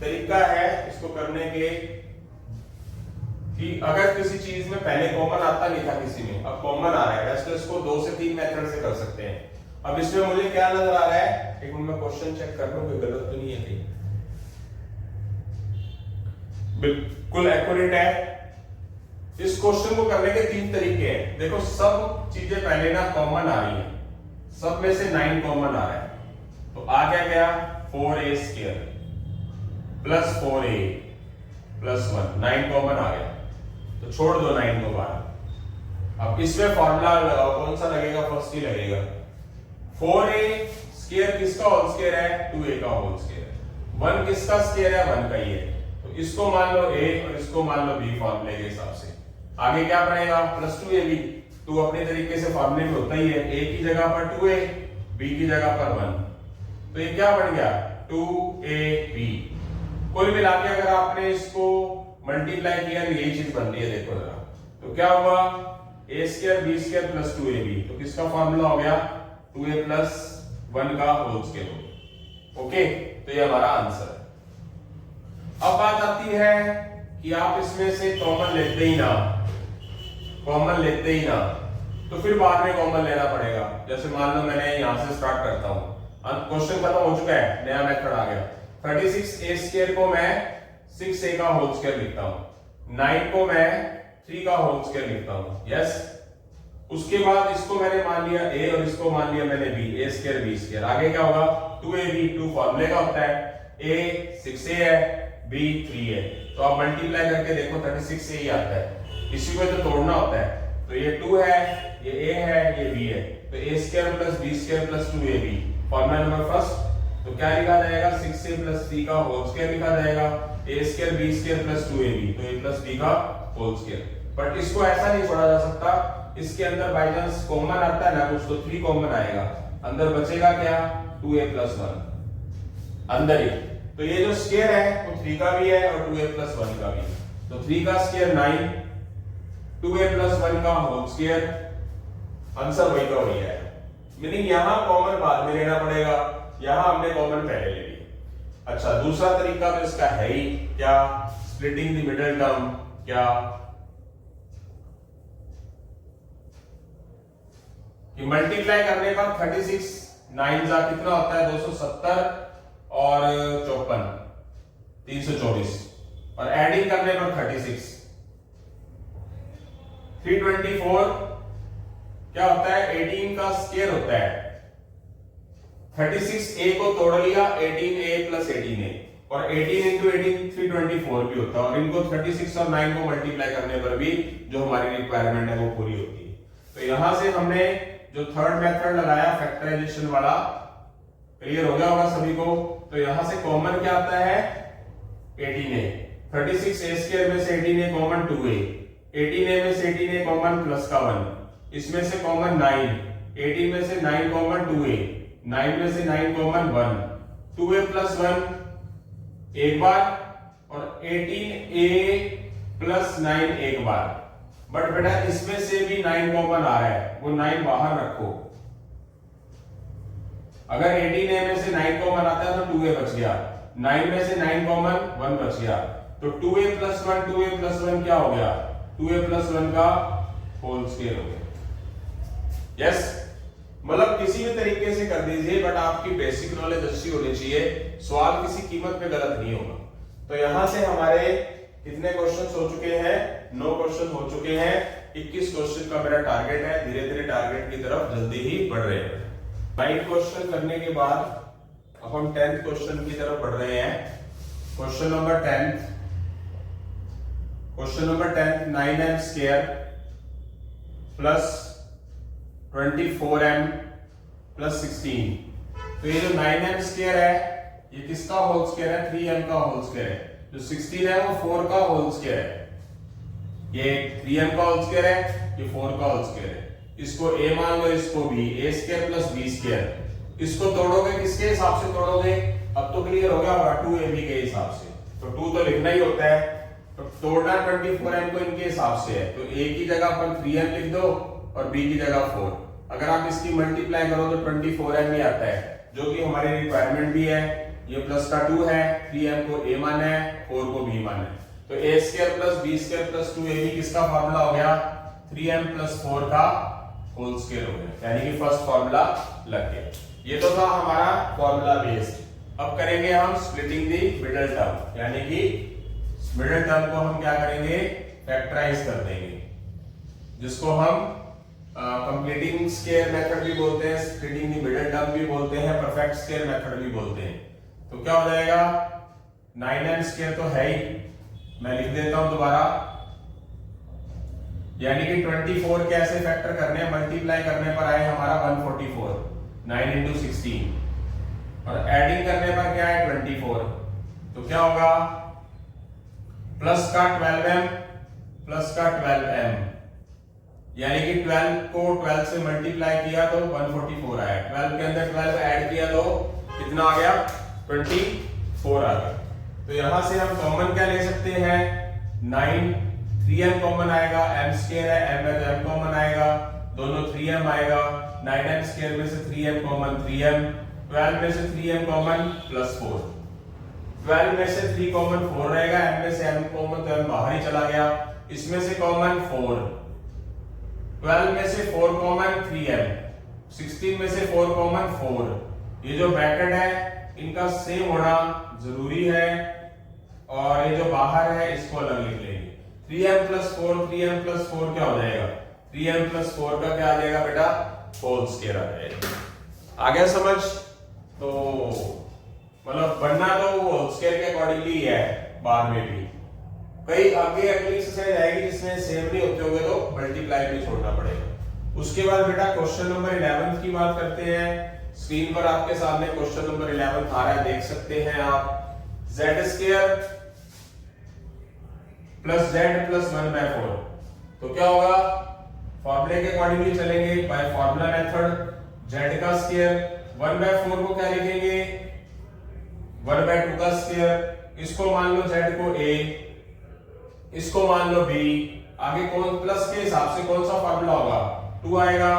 तरीका है इसको करने के कि अगर किसी चीज में पहले कॉमन आता नहीं था किसी में, अब कॉमन आ रहा है, वैसे तो इसको 2 से 3 मेथड से कर सकते हैं। अब इसमें मुझे क्या नजर आ रहा है, एक मिनट में क्वेश्चन चेक कर लूं कोई गलत तो नहीं है कहीं। बिल्कुल एक्यूरेट है। इस क्वेश्चन को करने के 3 तरीके हैं। देखो, सब चीजें पहले ना कॉमन आ रही है, सब में से 9 कॉमन आ रहा है, तो आ क्या गया 4a square plus 4a plus 1, 9 common आ गया, तो छोड़ दो 9 को बाहर। अब इसमें फॉर्मूला कौन सा लगेगा, फर्स्ट ही लगेगा। 4a स्क्वायर किसका होल स्क्वायर है, 2a का होल स्क्वायर। 1 किसका स्क्वायर है, 1 का ही है, तो इसको मान लो a और इसको मान लो b फॉर्मूले के हिसाब से। आगे क्या बनेगा, प्लस 2ab। 2 अपने तरीके से फॉर्मूले में होता ही है, a की जगह पर 2a, b की जगह पर 1, तो ये क्या बन गया 2ab। कुल मिला के अगर आपने इसको मल्टीप्लाई किया तो यही चीज बन रही है, देखो जरा, तो क्या हुआ a square b square plus 2ab, तो किसका फॉर्मूला हो गया 2a प्लस 1 का होल स्क्वायर। ओके, तो ये हमारा आंसर है। अब बात आती है कि आप इसमें से कॉमन लेते ही ना, कॉमन लेते ही ना, तो फिर बाद में कॉमन लेना पड़ेगा। जैसे मान लो मैंने यहां से स्टार्ट करता हूं, क्वेश्चन खत्म हो चुका है, नया मेथड आ गया। 36a स्क्वायर को मैं 6a का होल स्क्वायर लिखता हूं, 9 को मैं 3 का होल स्क्वायर लिखता हूं, यस। उसके बाद इसको मैंने मान लिया a और इसको मान लिया मैंने b, a square b square. आगे क्या होगा 2ab, 2 फॉर्मूले का होता है, a 6a है, b 3 है, तो आप मल्टीप्लाई करके देखो 36a ही आता है। इसी को तो तोड़ना होता है, तो ये 2 है, ये a है, ये b है, तो a square plus b square plus 2ab formula number first. तो क्या लिखा जाएगा 6a प्लस 3 का होल स्क्वायर लिखा जाएगा, a square b square plus 2ab, तो a प्लस b का होल स्क्वायर। बट इसको ऐसा नहीं छोड़ा जा सकता, इसके अंदर बाय चांस कॉमन आता है ना कुछ, तो 3 कॉमन आएगा, अंदर बचेगा क्या 2a प्लस 1 अंदर ही। तो ये जो स्क्वायर है वो 3 का भी है और 2a प्लस 1 का भी, तो 3 का स्क्वायर 9, 2a प्लस 1 का होल स्क्वायर, आंसर वही का वही है। मीनिंग यहां कॉमन बाद में लेना पड़ेगा, यहां हमने कॉमन पहले ले ली। अच्छा, दूसरा तरीका तो इसका है ही क्या, स्प्लिटिंग द मिडिल टर्म। क्या कि मल्टीप्लाई करने पर 36 9 जा कितना होता है 270 और 54 324, और एडिंग करने पर 36 324 क्या होता है 18 का स्क्वायर होता है। 36a को तोड़ लिया 18a प्लस 18a, और 18 इंटू 18 324 भी होता है, और इनको 36 और 9 को मल्टीप्लाई करने पर भी जो हमारी रिक्वायरमेंट है वो पूरी होती है। तो यहां से हमने जो थर्ड मेथड लगाया फैक्टराइजेशन वाला, क्लियर हो गया होगा सभी को। तो यहां से कॉमन क्या आता है 18a, 36a स्क्वायर में से 18a कॉमन 2a, 18a में से 18a कॉमन प्लस का 1, इसमें से कॉमन 9, 18 में से 9 कॉमन 2a, 9 में से 9 कॉमन 1, 2a प्लस 1 एक बार, और 18a प्लस 9 एक बार। बट बेटा इसमें से भी 9 कॉमन आ रहा है, वो 9 बाहर रखो। अगर 18a में से 9 कॉमन आता है तो 2a बच गया, 9 में से 9 कॉमन 1 बच गया, तो 2a प्लस 1 2a प्लस 1 क्या हो गया 2a प्लस 1 का होल स्क्वायर हो गया। यस, मतलब किसी भी तरीके से कर दीजिए, बट आपकी बेसिक नॉलेज अच्छी होनी चाहिए, सवाल किसी कीमत पे गलत नहीं होगा। तो यहां से हमारे कितने क्वेश्चंस हो चुके हैं 9 क्वेश्चन हो चुके हैं। 21 क्वेश्चन का मेरा टारगेट है, धीरे धीरे टारगेट की तरफ जल्दी ही बढ़ रहे हैं। 9 क्वेश्चन करने के बाद अब हम 10th क्वेश्चन की तरफ बढ़ रहे हैं। Question number 10, question number 10 9m square plus 24m plus 16। तो ये जो 9m स्क्वायर है ये किसका होल स्क्वायर है? 3m का होल स्क्वायर है। जो 16 है वो 4 का होल स्क्वायर है। ये 3m का होल स्क्वायर है, ये 4 का होल स्क्वायर है। इसको a मान लो, इसको b, a square plus b square. इसको तोड़ोगे किसके हिसाब से तोड़ोगे? अब तो क्लियर हो गया होगा 2ab के हिसाब से। तो 2 तो लिखना ही होता है, तो तोड़ना 24m को इनके हिसाब से है। तो a की जगह पर 3m लिख दो और b की जगह 4। अगर आप इसकी मल्टीप्लाई करो तो 24m ही आता है, जो कि हमारी रिक्वायरमेंट भी है। ये प्लस का 2 है, 3m को a माना है, 4 को b माना है। तो a square plus b square plus 2ab किसका फार्मूला हो गया? 3m प्लस 4 का होल स्क्वायर हो गया, यानी कि फर्स्ट फार्मूला लग गया। ये तो था हमारा फार्मूला बेस्ड। अब करेंगे हम स्प्लिटिंग दी मिडिल टर्म, यानी कि मिडिल टर्म को हम क्या करेंगे? फैक्टराइज कर देंगे, जिसको हम कंप्लीटिंग स्क्वायर मेथड भी बोलते हैं, स्प्लिटिंग दी मिडिल टर्म भी बोलते हैं, परफेक्ट स्क्वायर मेथड भी बोलते हैं। तो क्या हो जाएगा? 9m स्क्वायर तो है ही, मैं लिख देता हूं दोबारा, यानी कि 24 कैसे फैक्टर करने हैं? मल्टीप्लाई करने पर आए हमारा 144, 9 into 16, और एडिंग करने पर क्या है? 24। तो क्या होगा? प्लस का 12m प्लस का 12m, यानी कि 12 को 12 से मल्टीप्लाई किया तो 144 आया। 12 के अंदर 12 ऐड किया तो कितना आ गया? 24 आ गया। तो यहां से हम कॉमन क्या ले सकते हैं? 9, 3m कॉमन आएगा, m स्क्वायर है, m है तो m कॉमन आएगा, दोनों 3m आएगा। 9m स्क्वायर में से 3m कॉमन 3m, 12 में से 3m कॉमन प्लस 4, 12 में से 3 कॉमन 4 रहेगा, m में से m कॉमन तो m बाहर ही चला गया, इसमें से कॉमन 4, 12 में से 4 कॉमन 3m, 16 में से 4 कॉमन 4। ये जो ब्रैकेट है इनका सेम होना जरूरी है, और ये जो बाहर है इसको अलग लिख लेंगे। 3m प्लस 4, 3m प्लस 4 क्या हो जाएगा? 3m प्लस 4 का क्या आ जाएगा बेटा? होल स्क्वायर आ जाएगा। आ गया समझ? तो मतलब बनना तो होल स्क्वायर के अकॉर्डिंगली है, बाद में भी कई आगे अगली एक्सरसाइज आएगी जिसमें सेम नहीं होते होंगे तो मल्टीप्लाई भी छोड़ना पड़ेगा। उसके बाद बेटा क्वेश्चन नंबर 11 की बात करते हैं। स्क्रीन पर आपके सामने क्वेश्चन नंबर 11 आ रहा है, देख सकते हैं आप। z square plus z plus 1/4। तो क्या होगा? फॉर्मूले के अकॉर्डिंगली चलेंगे, बाय फॉर्मूला मेथड। z का स्क्वायर 1/4 को क्या लिखेंगे? 1/2 का स्क्वायर। इसको मान लो z को a, इसको मान लो b। आगे कौन प्लस के हिसाब से कौन सा फार्मूला होगा? 2 आएगा,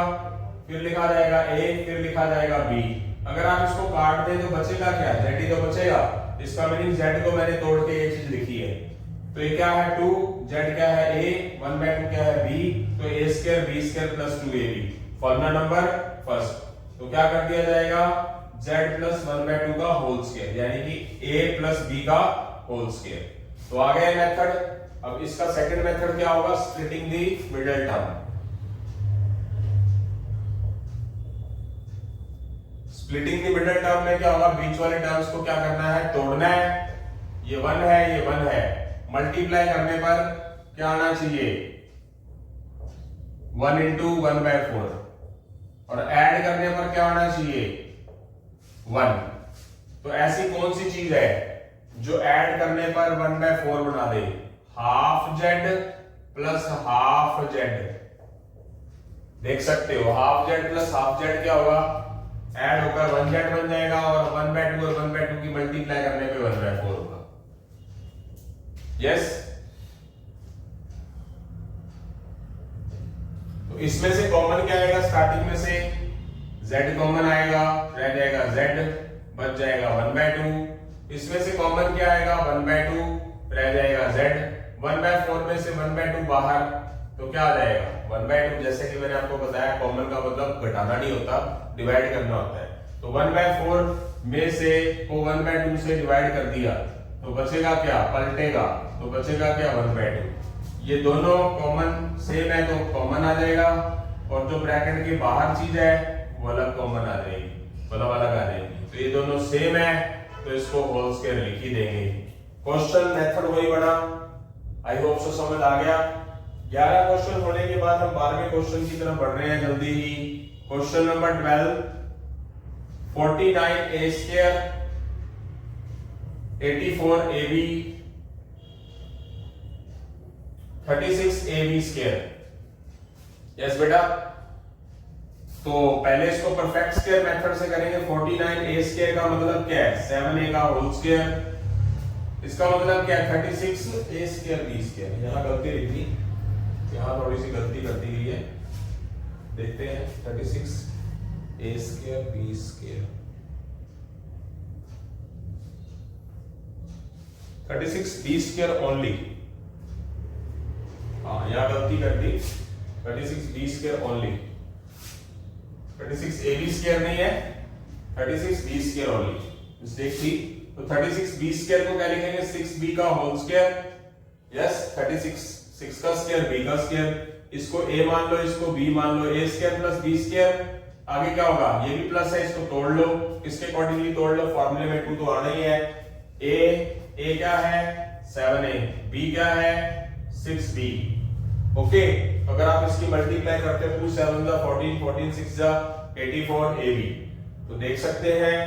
फिर लिखा जाएगा a, फिर लिखा जाएगा b। अगर आप इसको काट दें तो बचेगा क्या? z ही तो बचेगा। इसका मीनिंग z को मैंने तोड़ के ये चीज लिखी है। तो ये क्या है? 2, z क्या है? a, 1/2 क्या है? b। तो a square b square plus 2ab, formula number first. तो क्या कर दिया जाएगा? z प्लस 1/2 का होल स्क्वायर, यानी कि a प्लस b का होल स्क्वायर। तो आ गया मेथड। अब इसका सेकंड मेथड क्या होगा? Splitting the middle term. Splitting the middle term में क्या होगा? बीच वाले टर्म्स को क्या करना है? तोड़ना है। ये 1 है, ये 1 है, मल्टीप्लाई करने पर क्या आना चाहिए? 1 into 1/4, और ऐड करने पर क्या आना चाहिए? 1। तो ऐसी कौन सी चीज है जो ऐड करने पर 1/4 बना दे? Half z plus half z। देख सकते हो, half z plus half z क्या होगा? ऐड होकर 1z बन जाएगा, और 1/2 और 1/2 की मल्टीप्लाई करने पे 1/4 होगा। यस? तो इसमें से कॉमन क्या आएगा? स्टार्टिंग में से z कॉमन आएगा, रह जाएगा z, बच जाएगा 1/2। इसमें से कॉमन क्या आएगा? 1/2, रह जाएगा z। 1/4 में से 1/2 बाहर, तो क्या आ जाएगा? 1/2। जैसे कि मैंने आपको बताया, कॉमन का मतलब घटाना नहीं होता, डिवाइड करना होता है। तो 1/4 में से को 1/2 से डिवाइड कर दिया तो बचेगा क्या? पलटेगा, तो बचेगा क्या? 1/2। ये दोनों कॉमन सेम है तो कॉमन आ जाएगा, और जो ब्रैकेट के बाहर चीज है वो अलग कॉमन आ जाएगी, मतलब अलग आ जाएगी। तो ये दोनों सेम है तो इसको होल स्क्वायर लिख ही देंगे। क्वेश्चन मेथड वही बना, आई होप सो समझ आ गया। 11 क्वेश्चन होने के बाद हम 12वें क्वेश्चन की तरफ बढ़ रहे हैं जल्दी ही। Question number 12, 49a square 84ab 36ab square. Yes बेटा, तो पहले इसको परफेक्ट स्क्वायर मेथड से करेंगे। 49a स्क्वायर का मतलब क्या है? 7a का होल स्क्वायर। इसका मतलब क्या है? 36a square b square. यहाँ गलती लिखी, यहाँ थोड़ी सी गलती कर दी गई है, देखते हैं। 36a square b square, 36b square only. हाँ, यहाँ गलती कर दी, 36b square only, 36ab square नहीं है, 36b स्क्वायर ओनली, मिस्टेक थी। तो 36b स्क्वायर को क्या लिखेंगे? 6b का होल स्क्वायर। यस, 36 6 का स्क्वायर b का स्क्वायर। इसको a मान लो, इसको b मान लो। a square plus b square, आगे क्या होगा? ये भी प्लस है, इसको तोड़ लो, इसके अकॉर्डिंगली तोड़ लो। फॉर्मूले में 2 तो आना ही है। a क्या है? 7a, b क्या है? 6b। ओके, अगर आप इसकी मल्टीप्लाई करते हो 2 7 जा 14, 14 6 जा 84 ab, तो देख सकते हैं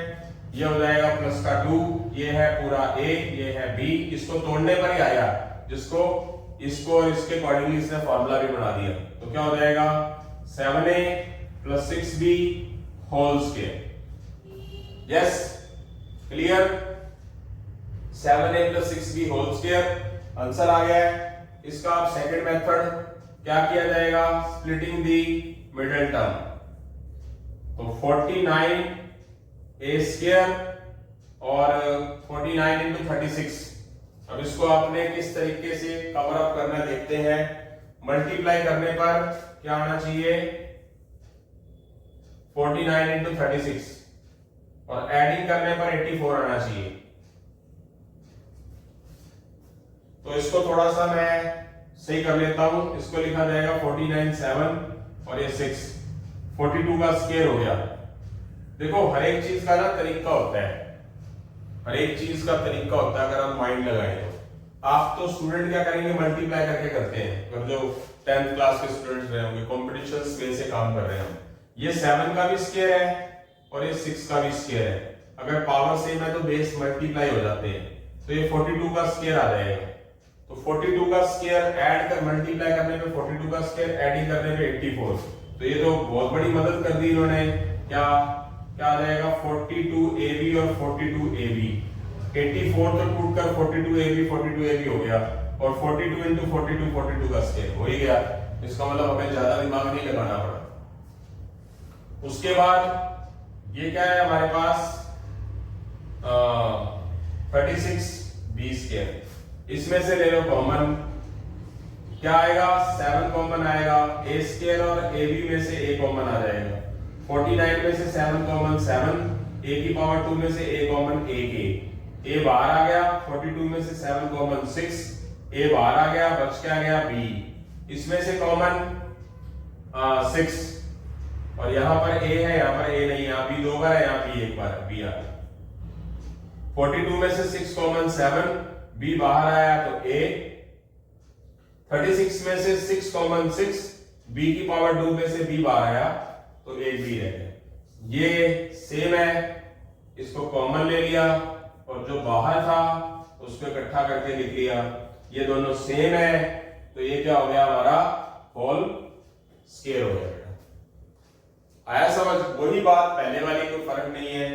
ये हो जाएगा प्लस का 2, ये है पूरा a, ये है b। इसको तोड़ने पर ही आया, जिसको इसको और इसके अकॉर्डिंगली इसने फार्मूला भी बना दिया। तो क्या हो जाएगा? 7a plus 6b whole square. Yes, clear? 7a plus 6b whole square answer आ गया है। इसका आप सेकंड मेथड क्या किया जाएगा? Splitting the middle term. तो 49a स्क्वायर और 49 इंटू 36। अब इसको आपने किस तरीके से कवर अप करना देखते हैं। मल्टीप्लाई करने पर क्या आना चाहिए? 49 इंटू 36 और एडिंग करने पर 84 आना चाहिए। तो इसको थोड़ा सा मैं सही कर लेता हूं। इसको लिखा जाएगा 49 7 और ये 6, 42 का स्क्वायर हो गया। देखो, हर एक चीज का ना तरीका होता है, हर एक चीज का तरीका होता है। अगर हम माइंड लगाएं तो आप तो स्टूडेंट क्या करेंगे? मल्टीप्लाई करके करते हैं। अगर जो 10th क्लास के स्टूडेंट्स रहे होंगे, कॉम्पिटिशन स्केल से काम कर रहे हैं, ये 7 का भी स्क्वायर है और ये 6 का भी स्क्वायर है। अगर पावर सेम है तो बेस मल्टीप्लाई हो जाते हैं, तो ये 42 का स्क्वायर आ जाएगा। तो 42 का स्क्वायर ऐड कर मल्टीप्लाई करने पे 42 का स्क्वायर, एडिंग करने पे 84। तो ये तो बहुत बड़ी मदद कर दी इन्होंने। क्या क्या आ जाएगा? 42ab और 42ab, 84 तो टूट कर 42ab हो गया और 42 इंटू 42 42 का स्क्वायर हो ही गया। इसका मतलब हमें ज्यादा दिमाग नहीं लगाना पड़ा। उसके बाद ये क्या है हमारे पास? 36b square. इसमें से ले लो कॉमन, क्या आएगा? 7 कॉमन आएगा। a स्क्वायर और ab में से a कॉमन आ जाएगा। 49 में से 7 कॉमन 7, a की पावर 2 में से a कॉमन a बाहर आ गया। 42 में से 7 कॉमन 6, a बाहर आ गया, बच क्या गया? b। इसमें से कॉमन 6 और यहां पर a है, यहां पर a नहीं, यहां b 2 बार है, यहां b 1 बार b आ गया। 42 में से 6 कॉमन 7, b बाहर आया तो a। 36 में से 6 कॉमन 6, b की पावर 2 में से b बाहर आया तो एक b रह गया। ये सेम है, इसको कॉमन ले लिया और जो बाहर था उसको इकट्ठा करके लिख लिया। ये दोनों सेम है, तो ये क्या हो गया? हमारा होल स्क्वायर हो गया। आया समझ? वही बात पहले वाली, कोई फर्क नहीं है।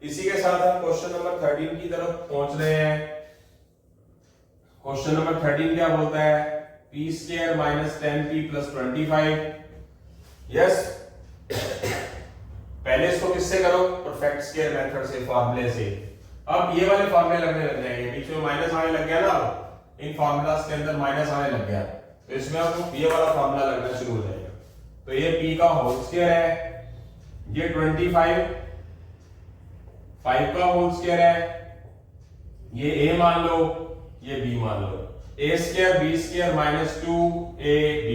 इसी के साथ हम क्वेश्चन नंबर 13 की तरफ पहुंच रहे हैं। क्वेश्चन नंबर 13 क्या बोलता है? p square minus 10p plus 25। Yes, पहले इसको किससे करो? परफेक्ट स्क्वायर मेथड से, फार्मूले से। अब ये वाले फार्मूले लगने लग जाएंगे, बीच में माइनस आने लग गया ना, इन फार्मूलास के अंदर माइनस आने लग गया, तो इसमें अब ये वाला फार्मूला लगना शुरू हो जाएगा। तो ये p का होल स्क्वायर है, ये 25 5 का होल स्क्वायर है, ये a मान लो, ये b मान लो। a square b square minus 2ab,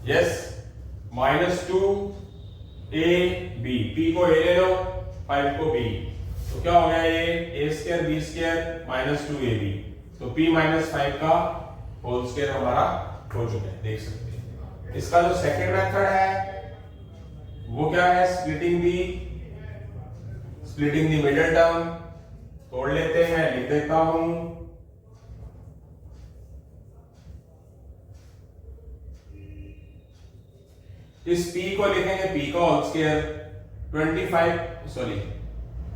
yes, minus 2ab, p को a ले लो, 5 को b, तो क्या हो गया? ये a square b square minus 2ab, तो p माइनस 5 का होल स्क्वायर हमारा हो चुका है, देख सकते हैं। इसका जो सेकंड मेथड है वो क्या है, स्प्लिटिंग दी मिडिल टर्म। तोड़ लेते हैं, लिख देता हूं। इस p को लिखेंगे p का होल स्क्वायर, 25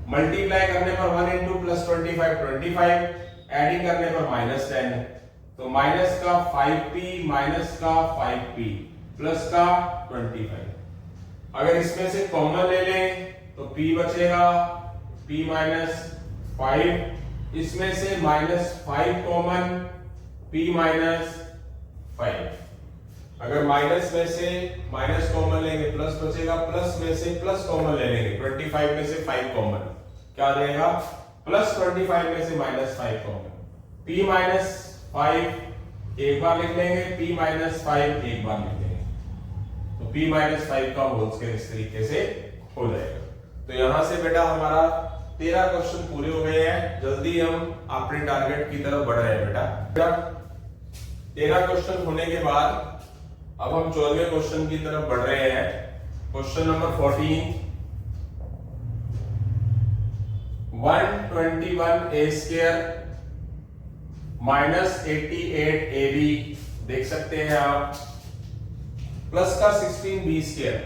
मल्टीप्लाई करने पर 1 इंटू प्लस 25, एडिंग करने पर -10, तो माइनस का 5p माइनस का 5p प्लस का 25। अगर इसमें से कॉमन ले लें तो p बचेगा p माइनस 5, इसमें से -5 कॉमन, p माइनस 5। अगर माइनस में से माइनस कॉमन लेंगे प्लस बचेगा, प्लस में से प्लस कॉमन ले लेंगे, 25 में से 5 कॉमन, क्या आ जाएगा प्लस 25 में से -5 कॉमन। p माइनस 5 एक बार लिख लेंगे, p माइनस 5 एक बार लिख लेंगे, तो p माइनस 5 का होल स्क्वायर इस तरीके से हो जाएगा। तो यहां से बेटा हमारा 13 क्वेश्चन पूरे हो गए हैं। जल्दी हम अपने टारगेट की तरफ बढ़ रहे हैं बेटा। 13 क्वेश्चन होने के बाद अब हम 14वें क्वेश्चन की तरफ बढ़ रहे हैं। Question number 14, 121 a square minus 88 ab, देख सकते हैं आप, प्लस का 16 b स्क्वायर।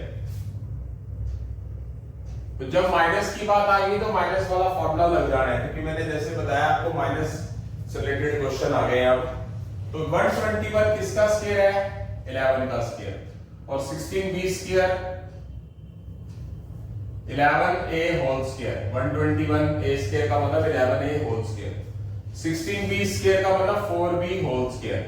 तो जब माइनस की बात आएगी तो माइनस वाला फॉर्मूला लग जाना है, क्योंकि मैंने जैसे बताया आपको माइनस से रिलेटेड क्वेश्चन आ गए अब। तो 121 किसका स्क्वायर है, 11 का स्क्वायर, और 16b square 11a whole square. 121a square का मतलब 11a whole square, 16b square का मतलब 4b होल स्क्वायर।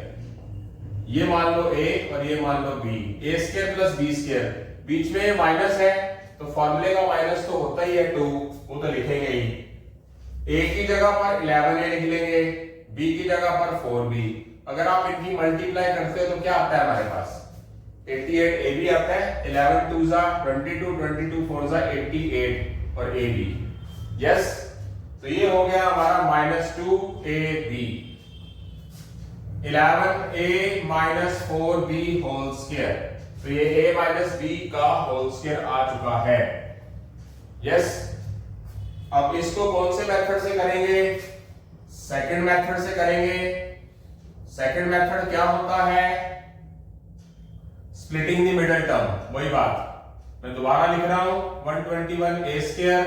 ये मान लो a और ये मान लो b, a square plus b square, बीच में माइनस है तो फॉर्मूले का माइनस तो होता ही है 2, वो तो लिखेंगे ही। a की जगह पर 11a लिख लेंगे, b की जगह पर 4b। अगर आप इनकी मल्टीप्लाई करते हो तो क्या आता है हमारे पास, 88 ab आता है, 11 2 जा 22, 22 4 जा 88 और ab। यस, तो ये हो गया हमारा -2ab, 11a minus 4b whole square. तो ये a माइनस b का होल स्क्वायर आ चुका है। यस, अब इसको कौन से मेथड से करेंगे, सेकंड मेथड से करेंगे। सेकंड मेथड क्या होता है, स्प्लिटिंग द मिडिल टर्म। वही बात मैं दोबारा लिख रहा हूं, 121 a square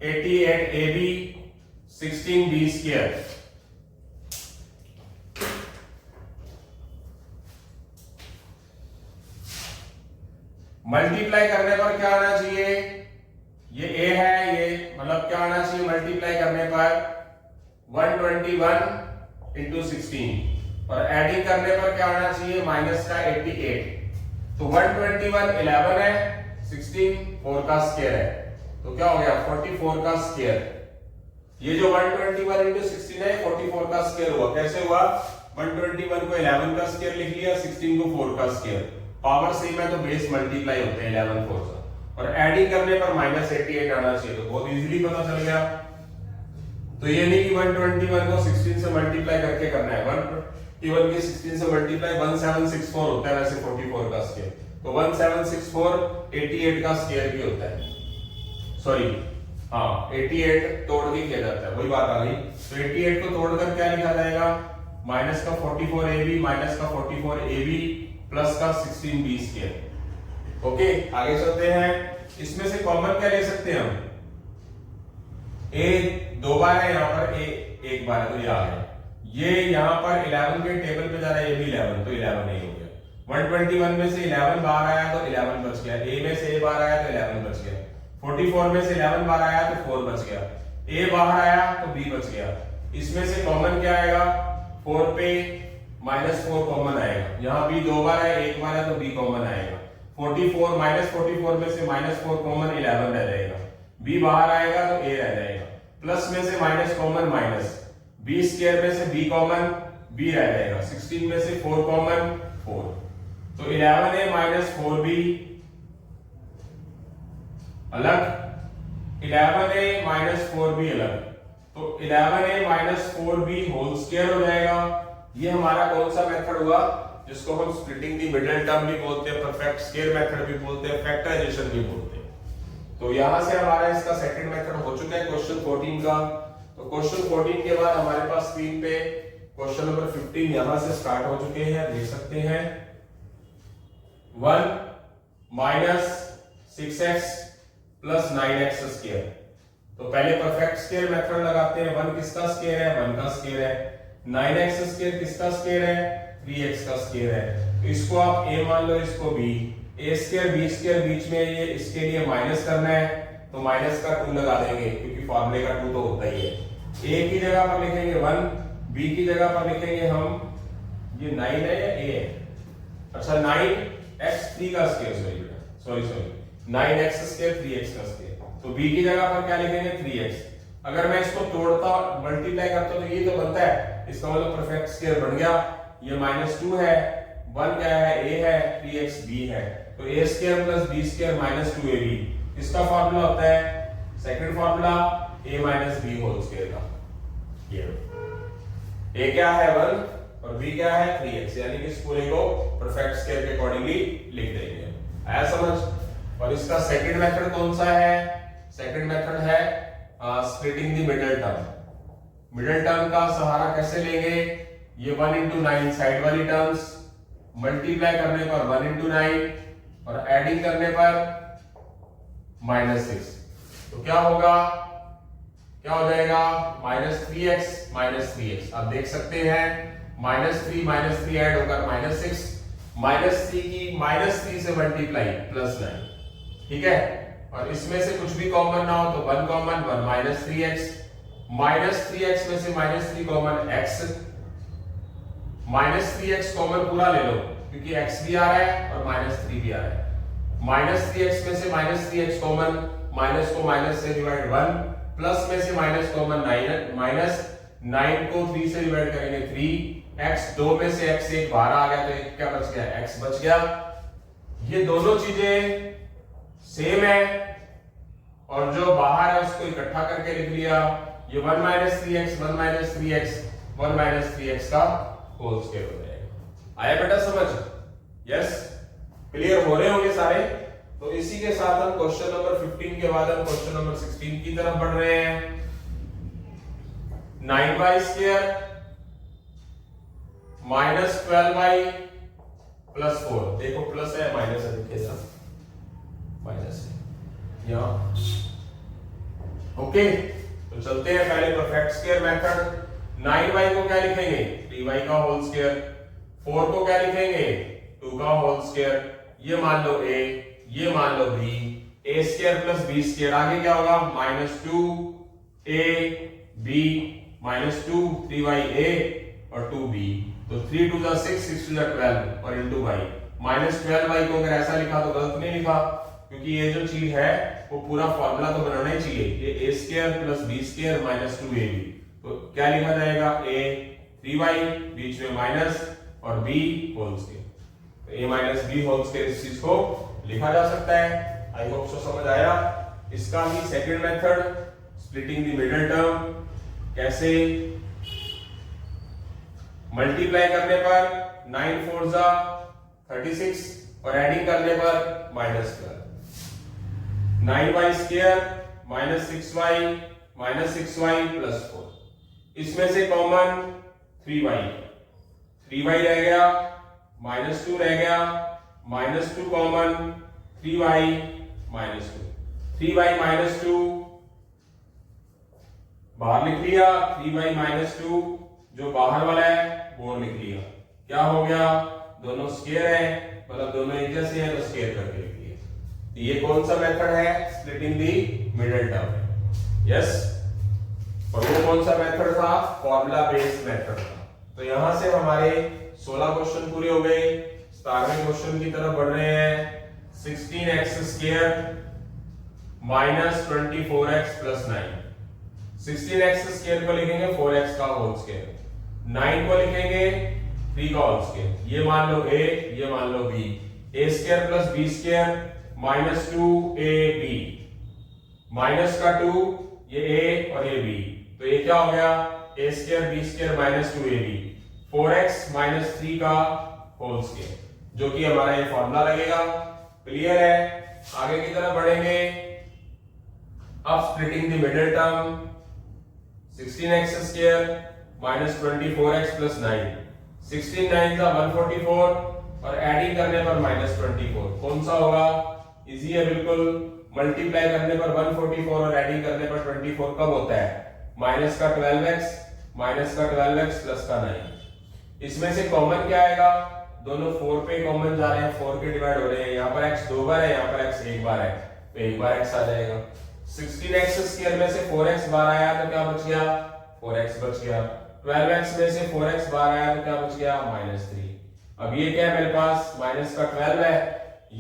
88 ab 16 b square. Multiply करने पर क्या आना चाहिए, ये a है, ये मतलब क्या आना चाहिए मल्टीप्लाई करने पर 121 इंटू 16, और एडिंग करने पर क्या आना चाहिए माइनस का 88। तो 121 11 है, 16 4 का स्क्वायर है, तो क्या हो गया 44 का स्क्वायर। ये जो 121 इंटू 16 है 44 का स्क्वायर हुआ। कैसे हुआ, 121 को 11 का स्क्वायर लिख लिया, 16 को 4 का स्क्वायर, पावर सेम है तो बेस मल्टीप्लाई होते हैं 11 4 से, और एडिंग करने पर -88 आना चाहिए, तो बहुत इजीली पता चल गया। तो ये नहीं कि 121 को 16 से मल्टीप्लाई करके करना है, 121 के 16 से मल्टीप्लाई 1764 होता है वैसे 44 का स्क्वायर, तो 1764 88 का स्क्वायर भी होता है, सॉरी हाँ 88 तोड़ के किया जाता है, वही बात आ गई। तो 88 को तोड़कर क्या लिखा जाएगा, माइनस का 44ab माइनस का 44ab प्लस का 16b स्क्वायर। ओके, आगे चलते हैं। इसमें से कॉमन क्या ले सकते हैं हम, a 2 बार है, यहाँ पर a 1 बार है, तो ये आ गया। ये यहाँ पर 11 के टेबल पे जा रहा है, ये भी 11, तो 11 नहीं हो गया। 121 में से 11 बार आया तो 11 बच गया, a में से a बार आया तो 11 बच गया, 44 में से 11 बार आया तो 4 बच गया, a बाहर आया तो b बच गया। इसमें से कॉमन क्या आएगा, 4 पे -4 कॉमन आएगा, यहाँ b 2 बार है, 1 बार है तो b कॉमन आएगा। 44 -44 में से -4 कॉमन 11 रह जाएगा, b बाहर आएगा तो a रह जाएगा, प्लस में से minus common minus, b square में से b कॉमन b रह जाएगा, 16 में से 4 कॉमन 4, तो 11a माइनस 4b अलग, 11a माइनस 4b अलग, तो 11a minus 4b whole square हो जाएगा। ये हमारा कौन सा मेथड हुआ, जिसको हम स्प्लिटिंग दी मिडिल टर्म भी बोलते हैं, परफेक्ट स्क्वायर मेथड भी बोलते हैं, फैक्टराइजेशन भी बोलते हैं। तो यहां से हमारा इसका सेकंड मेथड हो चुका है क्वेश्चन 14 का। तो क्वेश्चन 14 के बाद हमारे पास स्क्रीन पे क्वेश्चन नंबर 15 यहां से स्टार्ट हो चुके हैं, देख सकते हैं। 1 minus 6x plus 9x square. तो पहले परफेक्ट स्क्वायर मेथड लगाते हैं। 1 किसका स्क्वायर है, 1 का स्क्वायर है। 9x स्क्वायर किसका स्क्वायर है, 3x का स्क्वायर है। तो इसको आप a मान लो, इसको b। a square b square बीच में ये इसके लिए माइनस करना है, तो माइनस का 2 लगा देंगे, क्योंकि फॉर्मूले का 2 तो होता ही है। a की जगह पर लिखेंगे 1, b की जगह पर लिखेंगे हम, ये 9 है या a है, अच्छा 9x 3 का square, sorry 9x square 3x का स्क्वायर। तो b की जगह पर क्या लिखेंगे, 3x। अगर मैं इसको तोड़ता मल्टीप्लाई करता तो ये तो बनता है, इसका मतलब परफेक्ट स्क्वायर बन गया। ये -2 है, 1 क्या है, a है, 3x b है। तो a square plus b square minus 2ab। इसका फार्मूला होता है second formula a minus b whole square का। ये a क्या है 1 और b क्या है 3x, यानी कि इस पूरे को परफेक्ट स्क्वायर के अकॉर्डिंगली लिख देंगे। आया समझ। और इसका सेकंड मेथड कौन सा है, सेकंड मेथड है splitting the middle term. Middle term का सहारा कैसे लेंगे, ये 1 into 9 साइड वाली टर्म्स, मल्टीप्लाई करने पर 1 into 9 और एडिंग करने पर -6। तो क्या होगा, क्या हो जाएगा, -3x। आप देख सकते हैं -3 ऐड होकर -6, -3 की -3 से मल्टीप्लाई +9, ठीक है। और इसमें से कुछ भी कॉमन ना हो तो 1 कॉमन, 1 -3x, -3x में से -3 कॉमन x, -3x कॉमन पूरा ले लो, क्योंकि x भी आ रहा है और -3 भी आ रहा है। -3x में से -3x कॉमन, माइनस को माइनस से डिवाइड 1, प्लस में से माइनस कॉमन 9 को 3 से डिवाइड करेंगे 3, x 2 में से x 1 बाहर आ गया, तो एक क्या बच गया, x बच गया। ये दोनों चीजें सेम है और जो बाहर है उसको इकट्ठा करके लिख लिया। ये 1 3x 1 3x का होल स्क्वायर हो जाएगा। आया बेटा समझ, यस, क्लियर हो रहे होंगे सारे। तो इसी के साथ हम क्वेश्चन नंबर 15 के बाद हम क्वेश्चन नंबर 16 की तरफ बढ़ रहे हैं। 9y square minus 12y plus 4, देखो प्लस है माइनस है, देखिए साहब माइनस है यहां। ओके, तो चलते हैं पहले परफेक्ट स्क्वायर मेथड। 9y को क्या लिखेंगे, 3y का होल स्क्वायर। 4 को क्या लिखेंगे, 2 का होल स्क्वायर। ये मान लो a, ये मान लो b, a square plus b square. आगे क्या होगा, -2a b -2 3ya और 2b। तो 3 2 6 6 2 12 और इनटू y। -12y को अगर ऐसा लिखा तो गलत नहीं लिखा, क्योंकि ये जो चीज है वो पूरा फॉर्मूला तो बनाना ही चाहिए। ये a square plus b square -2ab। तो क्या लिखा जाएगा, a 3y बीच में माइनस और b होल स्क्वायर। तो a minus b whole square इस चीज को लिखा जा सकता है। आई होप सो समझ आया। इसका ही second method splitting the middle term, कैसे, मल्टीप्लाई करने पर 9 4 जा 36 और एडिंग करने पर -12। 9y स्क्वायर -6y प्लस 4, इसमें से कॉमन 3y रह गया, -2 रह गया, -2 कॉमन, 3y -2, 3y -2 बाहर लिख लिया, 3y -2 जो बाहर वाला है वो लिख लिया। क्या हो गया, दोनों स्क्वायर है, मतलब दोनों एक जैसे हैं तो स्क्वायर करके लिख लिया। ये कौन सा मेथड है, splitting the middle term, yes. और वो कौन सा मेथड था, फॉर्मूला बेस्ड मेथड था। तो यहां से हमारे 16 क्वेश्चन पूरे हो गए। 17वें क्वेश्चन की तरफ बढ़ रहे हैं। 16x square -24x plus 9। 16x square को लिखेंगे 4x का होल स्क्वायर, 9 को लिखेंगे 3 का होल स्क्वायर। ये मान लो a, ये मान लो b, a square plus b square -2ab, minus का 2, ये a और ये b, तो ये क्या हो गया, A square B square minus 2ab 4x minus 3 का होल स्क्वायर, जो कि हमारा ये फॉर्मूला लगेगा। क्लियर है, आगे की तरफ बढ़ेंगे। अब splitting the middle term 16x square minus 24x plus 9, 16 9 का 144 और एडिंग करने पर माइनस 24, कौन सा होगा, इजी है बिल्कुल। मल्टीप्लाई करने पर 144 और एडिंग करने पर 24 कब होता है, माइनस का 12x प्लस का 9। इसमें से कॉमन क्या आएगा, दोनों 4 पे कॉमन जा रहे हैं, 4 के डिवाइड हो रहे हैं, यहाँ पर x 2 बार है, यहाँ पर x 1 बार है, तो 1 बार x आ जाएगा। 16x स्क्वायर में से 4x बार आया तो क्या बच गया, 4x बच गया। 12x में से 4x बार आया तो क्या बच गया, -3। अब ये क्या है मेरे पास, माइनस का 12 है,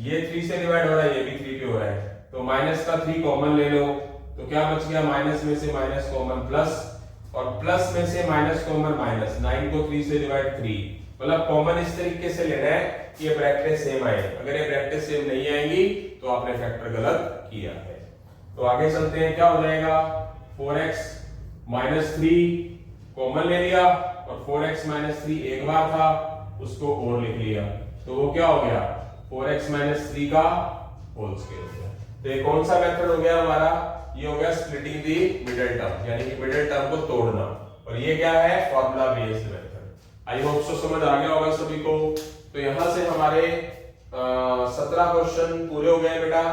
ये 3 से डिवाइड हो रहा है, ये भी 3 पे हो रहा है, तो माइनस का 3 कॉमन ले लो, तो क्या बच गया, माइनस में से माइनस कॉमन प्लस, और प्लस में से माइनस कॉमन माइनस, 9 को 3 से डिवाइड 3, मतलब कॉमन इस तरीके से लेना है कि ये ब्रैकेट सेम आए। अगर ये ब्रैकेट सेम नहीं आएंगी तो आपने फैक्टर गलत किया है। तो आगे चलते हैं, क्या हो जाएगा, 4x माइनस 3 कॉमन ले लिया और 4x माइनस 3 एक बार था, उसको और लिख लिया, तो वो क्या हो गया, 4x माइनस 3 का होल स्क्वायर हो गया। तो ये कौन सा मेथड हो गया हमारा, ये हो गया स्प्लिटिंग दी मिडिल टर्म, यानी कि मिडिल टर्म को तोड़ना, और ये क्या है, फॉर्मूला बेस्ड मेथड। आई होप सो समझ आ गया होगा सभी को। तो यहां से हमारे 17 क्वेश्चन पूरे हो गए बेटा,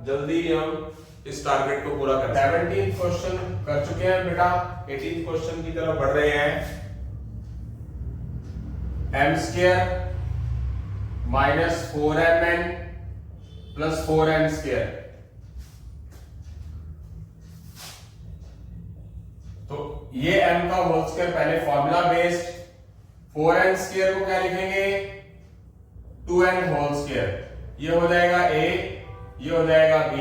जल्दी हम इस टारगेट को पूरा कर 17 क्वेश्चन कर चुके हैं बेटा, 18 क्वेश्चन की तरफ बढ़ रहे हैं। m square minus 4mn plus 4n square, तो ये m का होल स्क्वायर, पहले फॉर्मूला बेस्ड 4n स्क्वायर को क्या लिखेंगे, 2n होल स्क्वायर, ये हो जाएगा a, ये हो जाएगा b,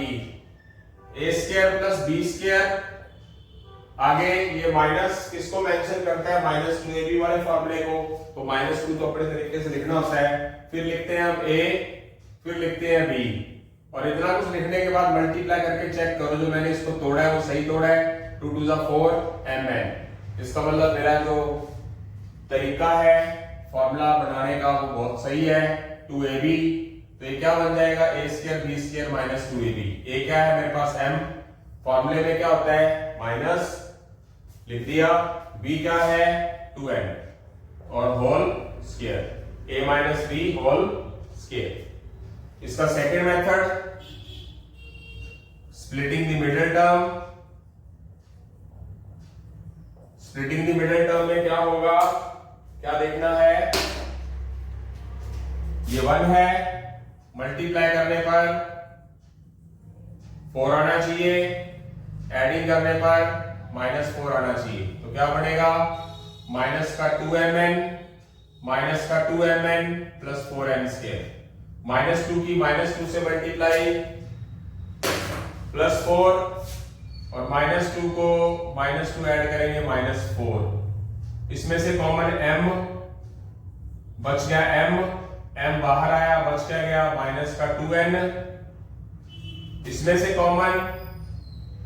a square plus b square, आगे ये माइनस किसको मेंशन करता है, -2ab वाले फॉर्मूले को, तो -2 तो अपने तरीके से लिखना होता है, फिर लिखते हैं हम a, फिर लिखते हैं b, और इतना कुछ लिखने के बाद मल्टीप्लाई करके चेक करो जो मैंने इसको तोड़ा है वो सही तोड़ा है, 2 2 जा 4 mn। इसका मतलब मेरा जो तरीका है फॉर्मूला बनाने का वो बहुत सही है, 2ab, तो ये क्या बन जाएगा, a square b square minus 2ab। a क्या है मेरे पास m, फॉर्मूले में क्या होता है माइनस, लिख दिया, b क्या है 2n और whole square, a minus b whole square. इसका second method splitting the middle term, splitting the middle term में क्या होगा, क्या देखना है, ये 1 है, मल्टीप्लाई करने पर 4 आना चाहिए, एडिंग करने पर -4 आना चाहिए, तो क्या बनेगा, माइनस का 2mn प्लस 4n स्क्वायर, -2 की -2 से मल्टीप्लाई +4 और -2 को -2 ऐड करेंगे -4, इसमें से कॉमन m बच गया, m बाहर आया, बच क्या गया, माइनस का 2n, इसमें से कॉमन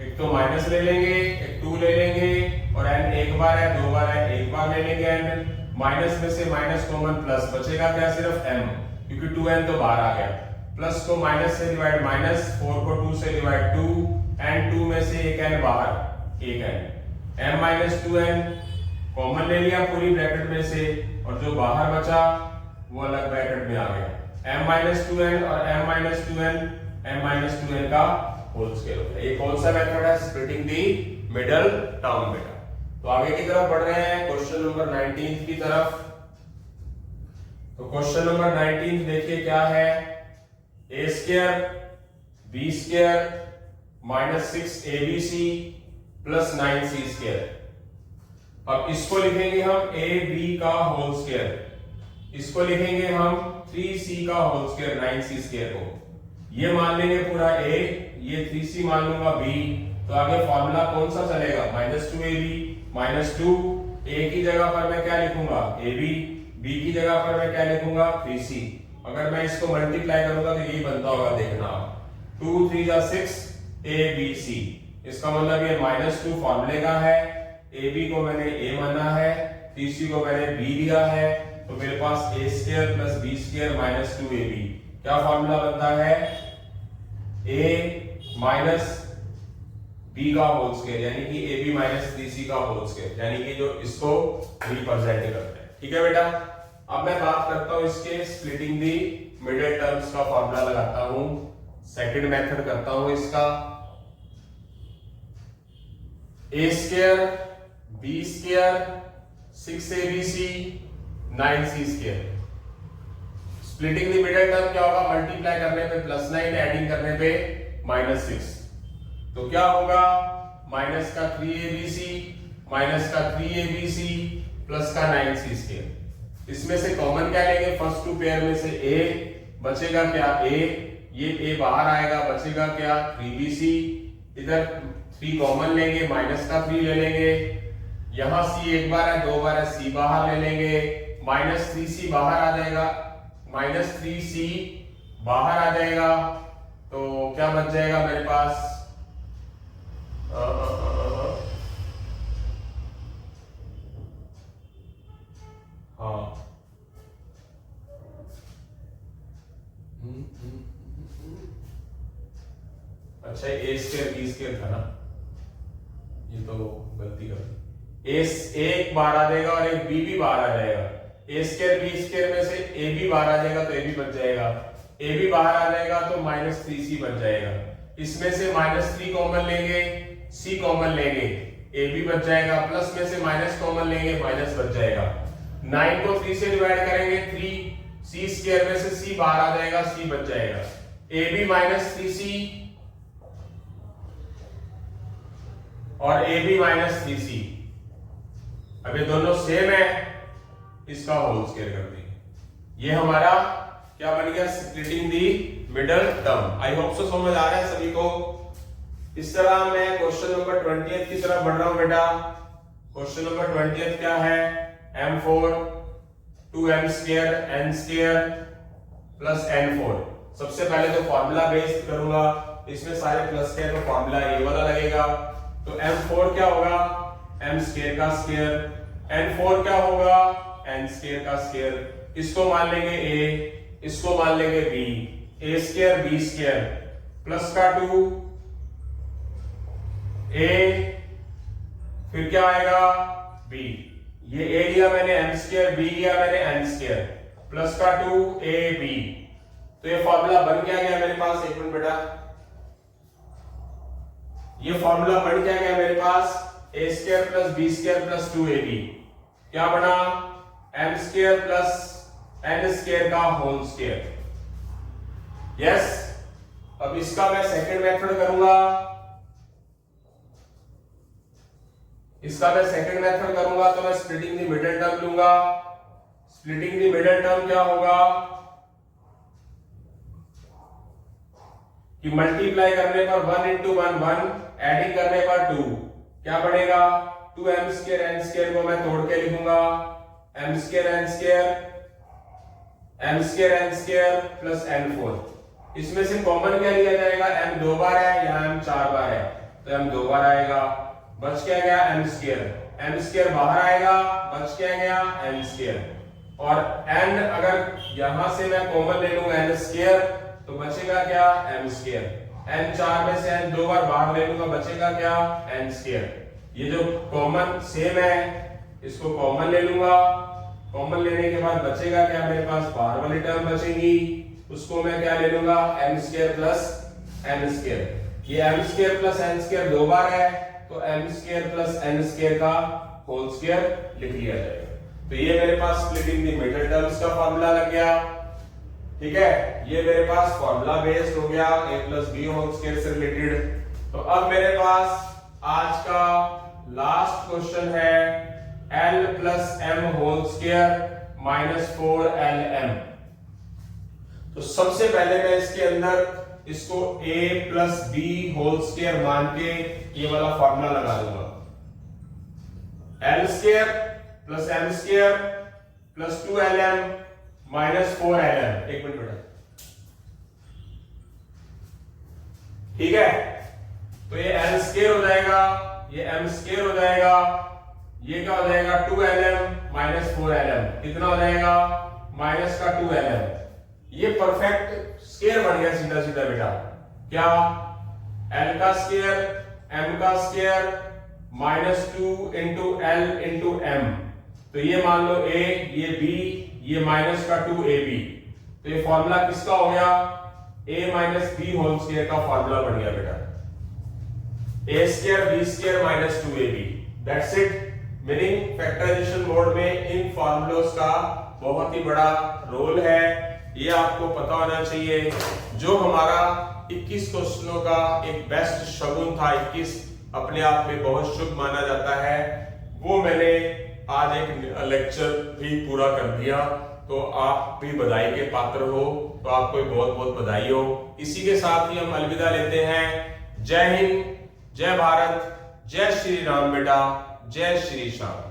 एक तो माइनस ले लेंगे, एक 2 ले लेंगे, और n एक बार है, 2 बार है, एक बार ले लेंगे n, माइनस में से माइनस कॉमन प्लस, बचेगा क्या, सिर्फ m, क्योंकि 2n तो बाहर आ गया, प्लस को माइनस से डिवाइड माइनस, 4 को 2 से डिवाइड 2, एंड 2 में से एक n बाहर, एक n, m minus 2n common ले लिया पूरी ब्रैकेट में से, और जो बाहर बचा वो अलग ब्रैकेट में आ गया, m माइनस 2n और m माइनस 2n का होल स्क्वायर हो गया। ये कौन सा मेथड है, स्प्लिटिंग दी मिडिल टर्म बेटा। तो आगे की तरफ बढ़ रहे हैं क्वेश्चन नंबर 19 की तरफ। तो क्वेश्चन नंबर 19 देखिए क्या है, a square b square minus 6abc plus 9c square. अब इसको लिखेंगे हम a b का होल स्क्वायर, इसको लिखेंगे हम 3c का होल स्क्वायर 9c स्क्वायर को, ये मान लेंगे पूरा a, ये 3c मान लूंगा b, तो आगे फॉर्मूला कौन सा चलेगा, -2ab, -2, a की जगह पर मैं क्या लिखूंगा ab, b की जगह पर मैं क्या लिखूंगा 3c। अगर मैं इसको मल्टीप्लाई करूंगा तो यही बनता होगा, देखना 2 3 जा 6 abc, इसका मतलब ये -2 फॉर्मूले का है, ए बी को मैंने ए माना है, 3c को मैंने बी लिया है, तो मेरे पास A square plus B square minus 2ab। क्या फॉर्मूला बनता है? a माइनस b का होल स्क्वायर यानी कि ab माइनस 3c का होल स्क्वायर, यानी कि जो इसको रिप्रेजेंट करते हैं। ठीक है बेटा, अब मैं बात करता हूं इसके स्प्लिटिंग दी मिडिल टर्म्स का फॉर्मूला लगाता हूं, सेकंड मेथड करता हूं इसका। a square b square 6abc 9c square. Splitting the middle term क्या होगा? मल्टीप्लाई करने पे +9, एडिंग करने पे -6, तो क्या होगा? माइनस का 3abc माइनस का 3abc प्लस का 9c स्क्वायर। इसमें से कॉमन क्या लेंगे? फर्स्ट टू पेयर में से a बचेगा क्या? a, ये a बाहर आएगा, बचेगा क्या? 3bc। इधर 3 कॉमन लेंगे, माइनस का 3 ले लेंगे, यहां c एक बार है, 2 बार है, c बाहर ले लेंगे, -3c बाहर आ जाएगा, -3c बाहर आ जाएगा, तो क्या बच जाएगा मेरे पास? हाँ अच्छा, ए स्क्वायर बी स्क्वायर था ना, ये तो गलती कर दी। ए एक बाहर आ जाएगा और एक बी भी बाहर आ जाएगा। ए स्क्वायर बी स्क्वायर में से ए भी बाहर आ जाएगा तो ए भी बच जाएगा, ए भी बाहर आ जाएगा तो -3c बच जाएगा। इसमें से -3 कॉमन लेंगे, c कॉमन लेंगे, a भी बच जाएगा, प्लस में से माइनस कॉमन लेंगे, माइनस बच जाएगा। 9 को 3 से डिवाइड करेंगे, 3c स्क्वायर में से c बाहर आ जाएगा, c बच जाएगा। a भी -3c और a भी -3c। अब ये दोनों सेम है, इसका होल स्क्वायर कर देंगे। ये हमारा क्या बन गया? Splitting the middle term. I hope so समझ आ रहा है सभी को। इस तरह मैं क्वेश्चन नंबर 20 की तरफ बढ़ रहा हूं बेटा। क्वेश्चन नंबर 20 क्या है? m4 2m square n square plus n4। सबसे पहले तो फॉर्मूला बेस्ड करूंगा, इसमें सारे प्लस के तो फॉर्मूला ये वाला लगेगा। तो m4 क्या होगा? m स्क्वायर का स्क्वायर, n4 क्या होगा? n स्क्वायर का स्क्वायर। इसको मान लेंगे a, इसको मान लेंगे b, a square b square plus का 2 a, फिर क्या आएगा? b। ये a लिया मैंने, m स्क्वायर, b लिया मैंने, n स्क्वायर प्लस का 2ab। तो ये फॉर्मूला बन क्या गया मेरे पास? एक मिनट बेटा, ये फॉर्मूला बन क्या गया मेरे पास? a square plus b square plus 2ab। क्या बना? m square plus n square का होल स्क्वायर। यस। अब इसका मैं सेकंड मेथड करूंगा, तो मैं स्प्लिटिंग द मिडिल टर्म लूंगा। स्प्लिटिंग द मिडिल टर्म क्या होगा? कि मल्टीप्लाई करने पर 1 into 1 1, एडिंग करने पर 2, क्या बनेगा? 2m स्क्वायर n स्क्वायर को मैं तोड़ के लिखूंगा, m square n square plus n4। इसमें से कॉमन क्या लिया जाएगा? m 2 बार है, यहाँ m 4 बार है, तो m 2 बार आएगा, बच क्या गया? m स्क्वायर बाहर आएगा, बच क्या गया? n square. और n अगर यहां से मैं कॉमन ले लूंगा n स्क्वायर, तो बचेगा क्या? m square. n 4 में से n 2 बार बाहर ले लूंगा, बचेगा क्या? n square. ये जो कॉमन सेम है, इसको कॉमन ले लूंगा, कॉमन लेने के बाद बचेगा क्या मेरे पास? बाहर वाली टर्म बचेगी, उसको मैं क्या ले लूंगा? m square plus n square. ये m square plus n square 2 बार है, तो m square plus n square का होल स्क्वायर लिख लिया जाएगा। तो ये मेरे पास स्प्लिटिंग द मिडिल टर्म्स का फॉर्मूला लग गया। ठीक है, ये मेरे पास फॉर्मूला बेस्ड हो गया a plus b whole square से रिलेटेड। तो अब मेरे पास आज का लास्ट क्वेश्चन है l plus m whole square minus 4lm। तो सबसे पहले मैं इसके अंदर इसको a plus b whole square मान के ये वाला फॉर्मूला लगा दूंगा, l square plus m square plus 2lm minus 4lm। एक मिनट बेटा, ठीक है। तो ये l स्क्वायर हो जाएगा, ये m स्क्वायर हो जाएगा, ये क्या हो जाएगा 2lm माइनस 4lm, कितना हो जाएगा माइनस का 2lm। ये परफेक्ट स्क्वायर बन गया सीधा सीधा बेटा, क्या l का स्क्वायर m का square minus 2 into L into m। तो ये मान लो a, ये b, ये माइनस का 2ab। तो ये फॉर्मूला किसका हो गया, a minus B whole square का फॉर्मूला बन गया बेटा, a square b square minus 2ab। That's it. Meaning factorization mode में इन फॉर्मूलोस का बहुत ही बड़ा रोल है, ये आपको पता होना चाहिए। जो हमारा 21 क्वेश्चनों का एक बेस्ट शगुन था, 21 अपने आप में बहुत शुभ माना जाता है, वो मैंने आज एक लेक्चर भी पूरा कर दिया। तो आप भी बधाई के पात्र हो, तो आपको बहुत बहुत बधाई हो। इसी के साथ ही हम अलविदा लेते हैं। जय हिंद, जय भारत, जय श्री राम बेटा, जय श्री श्याम।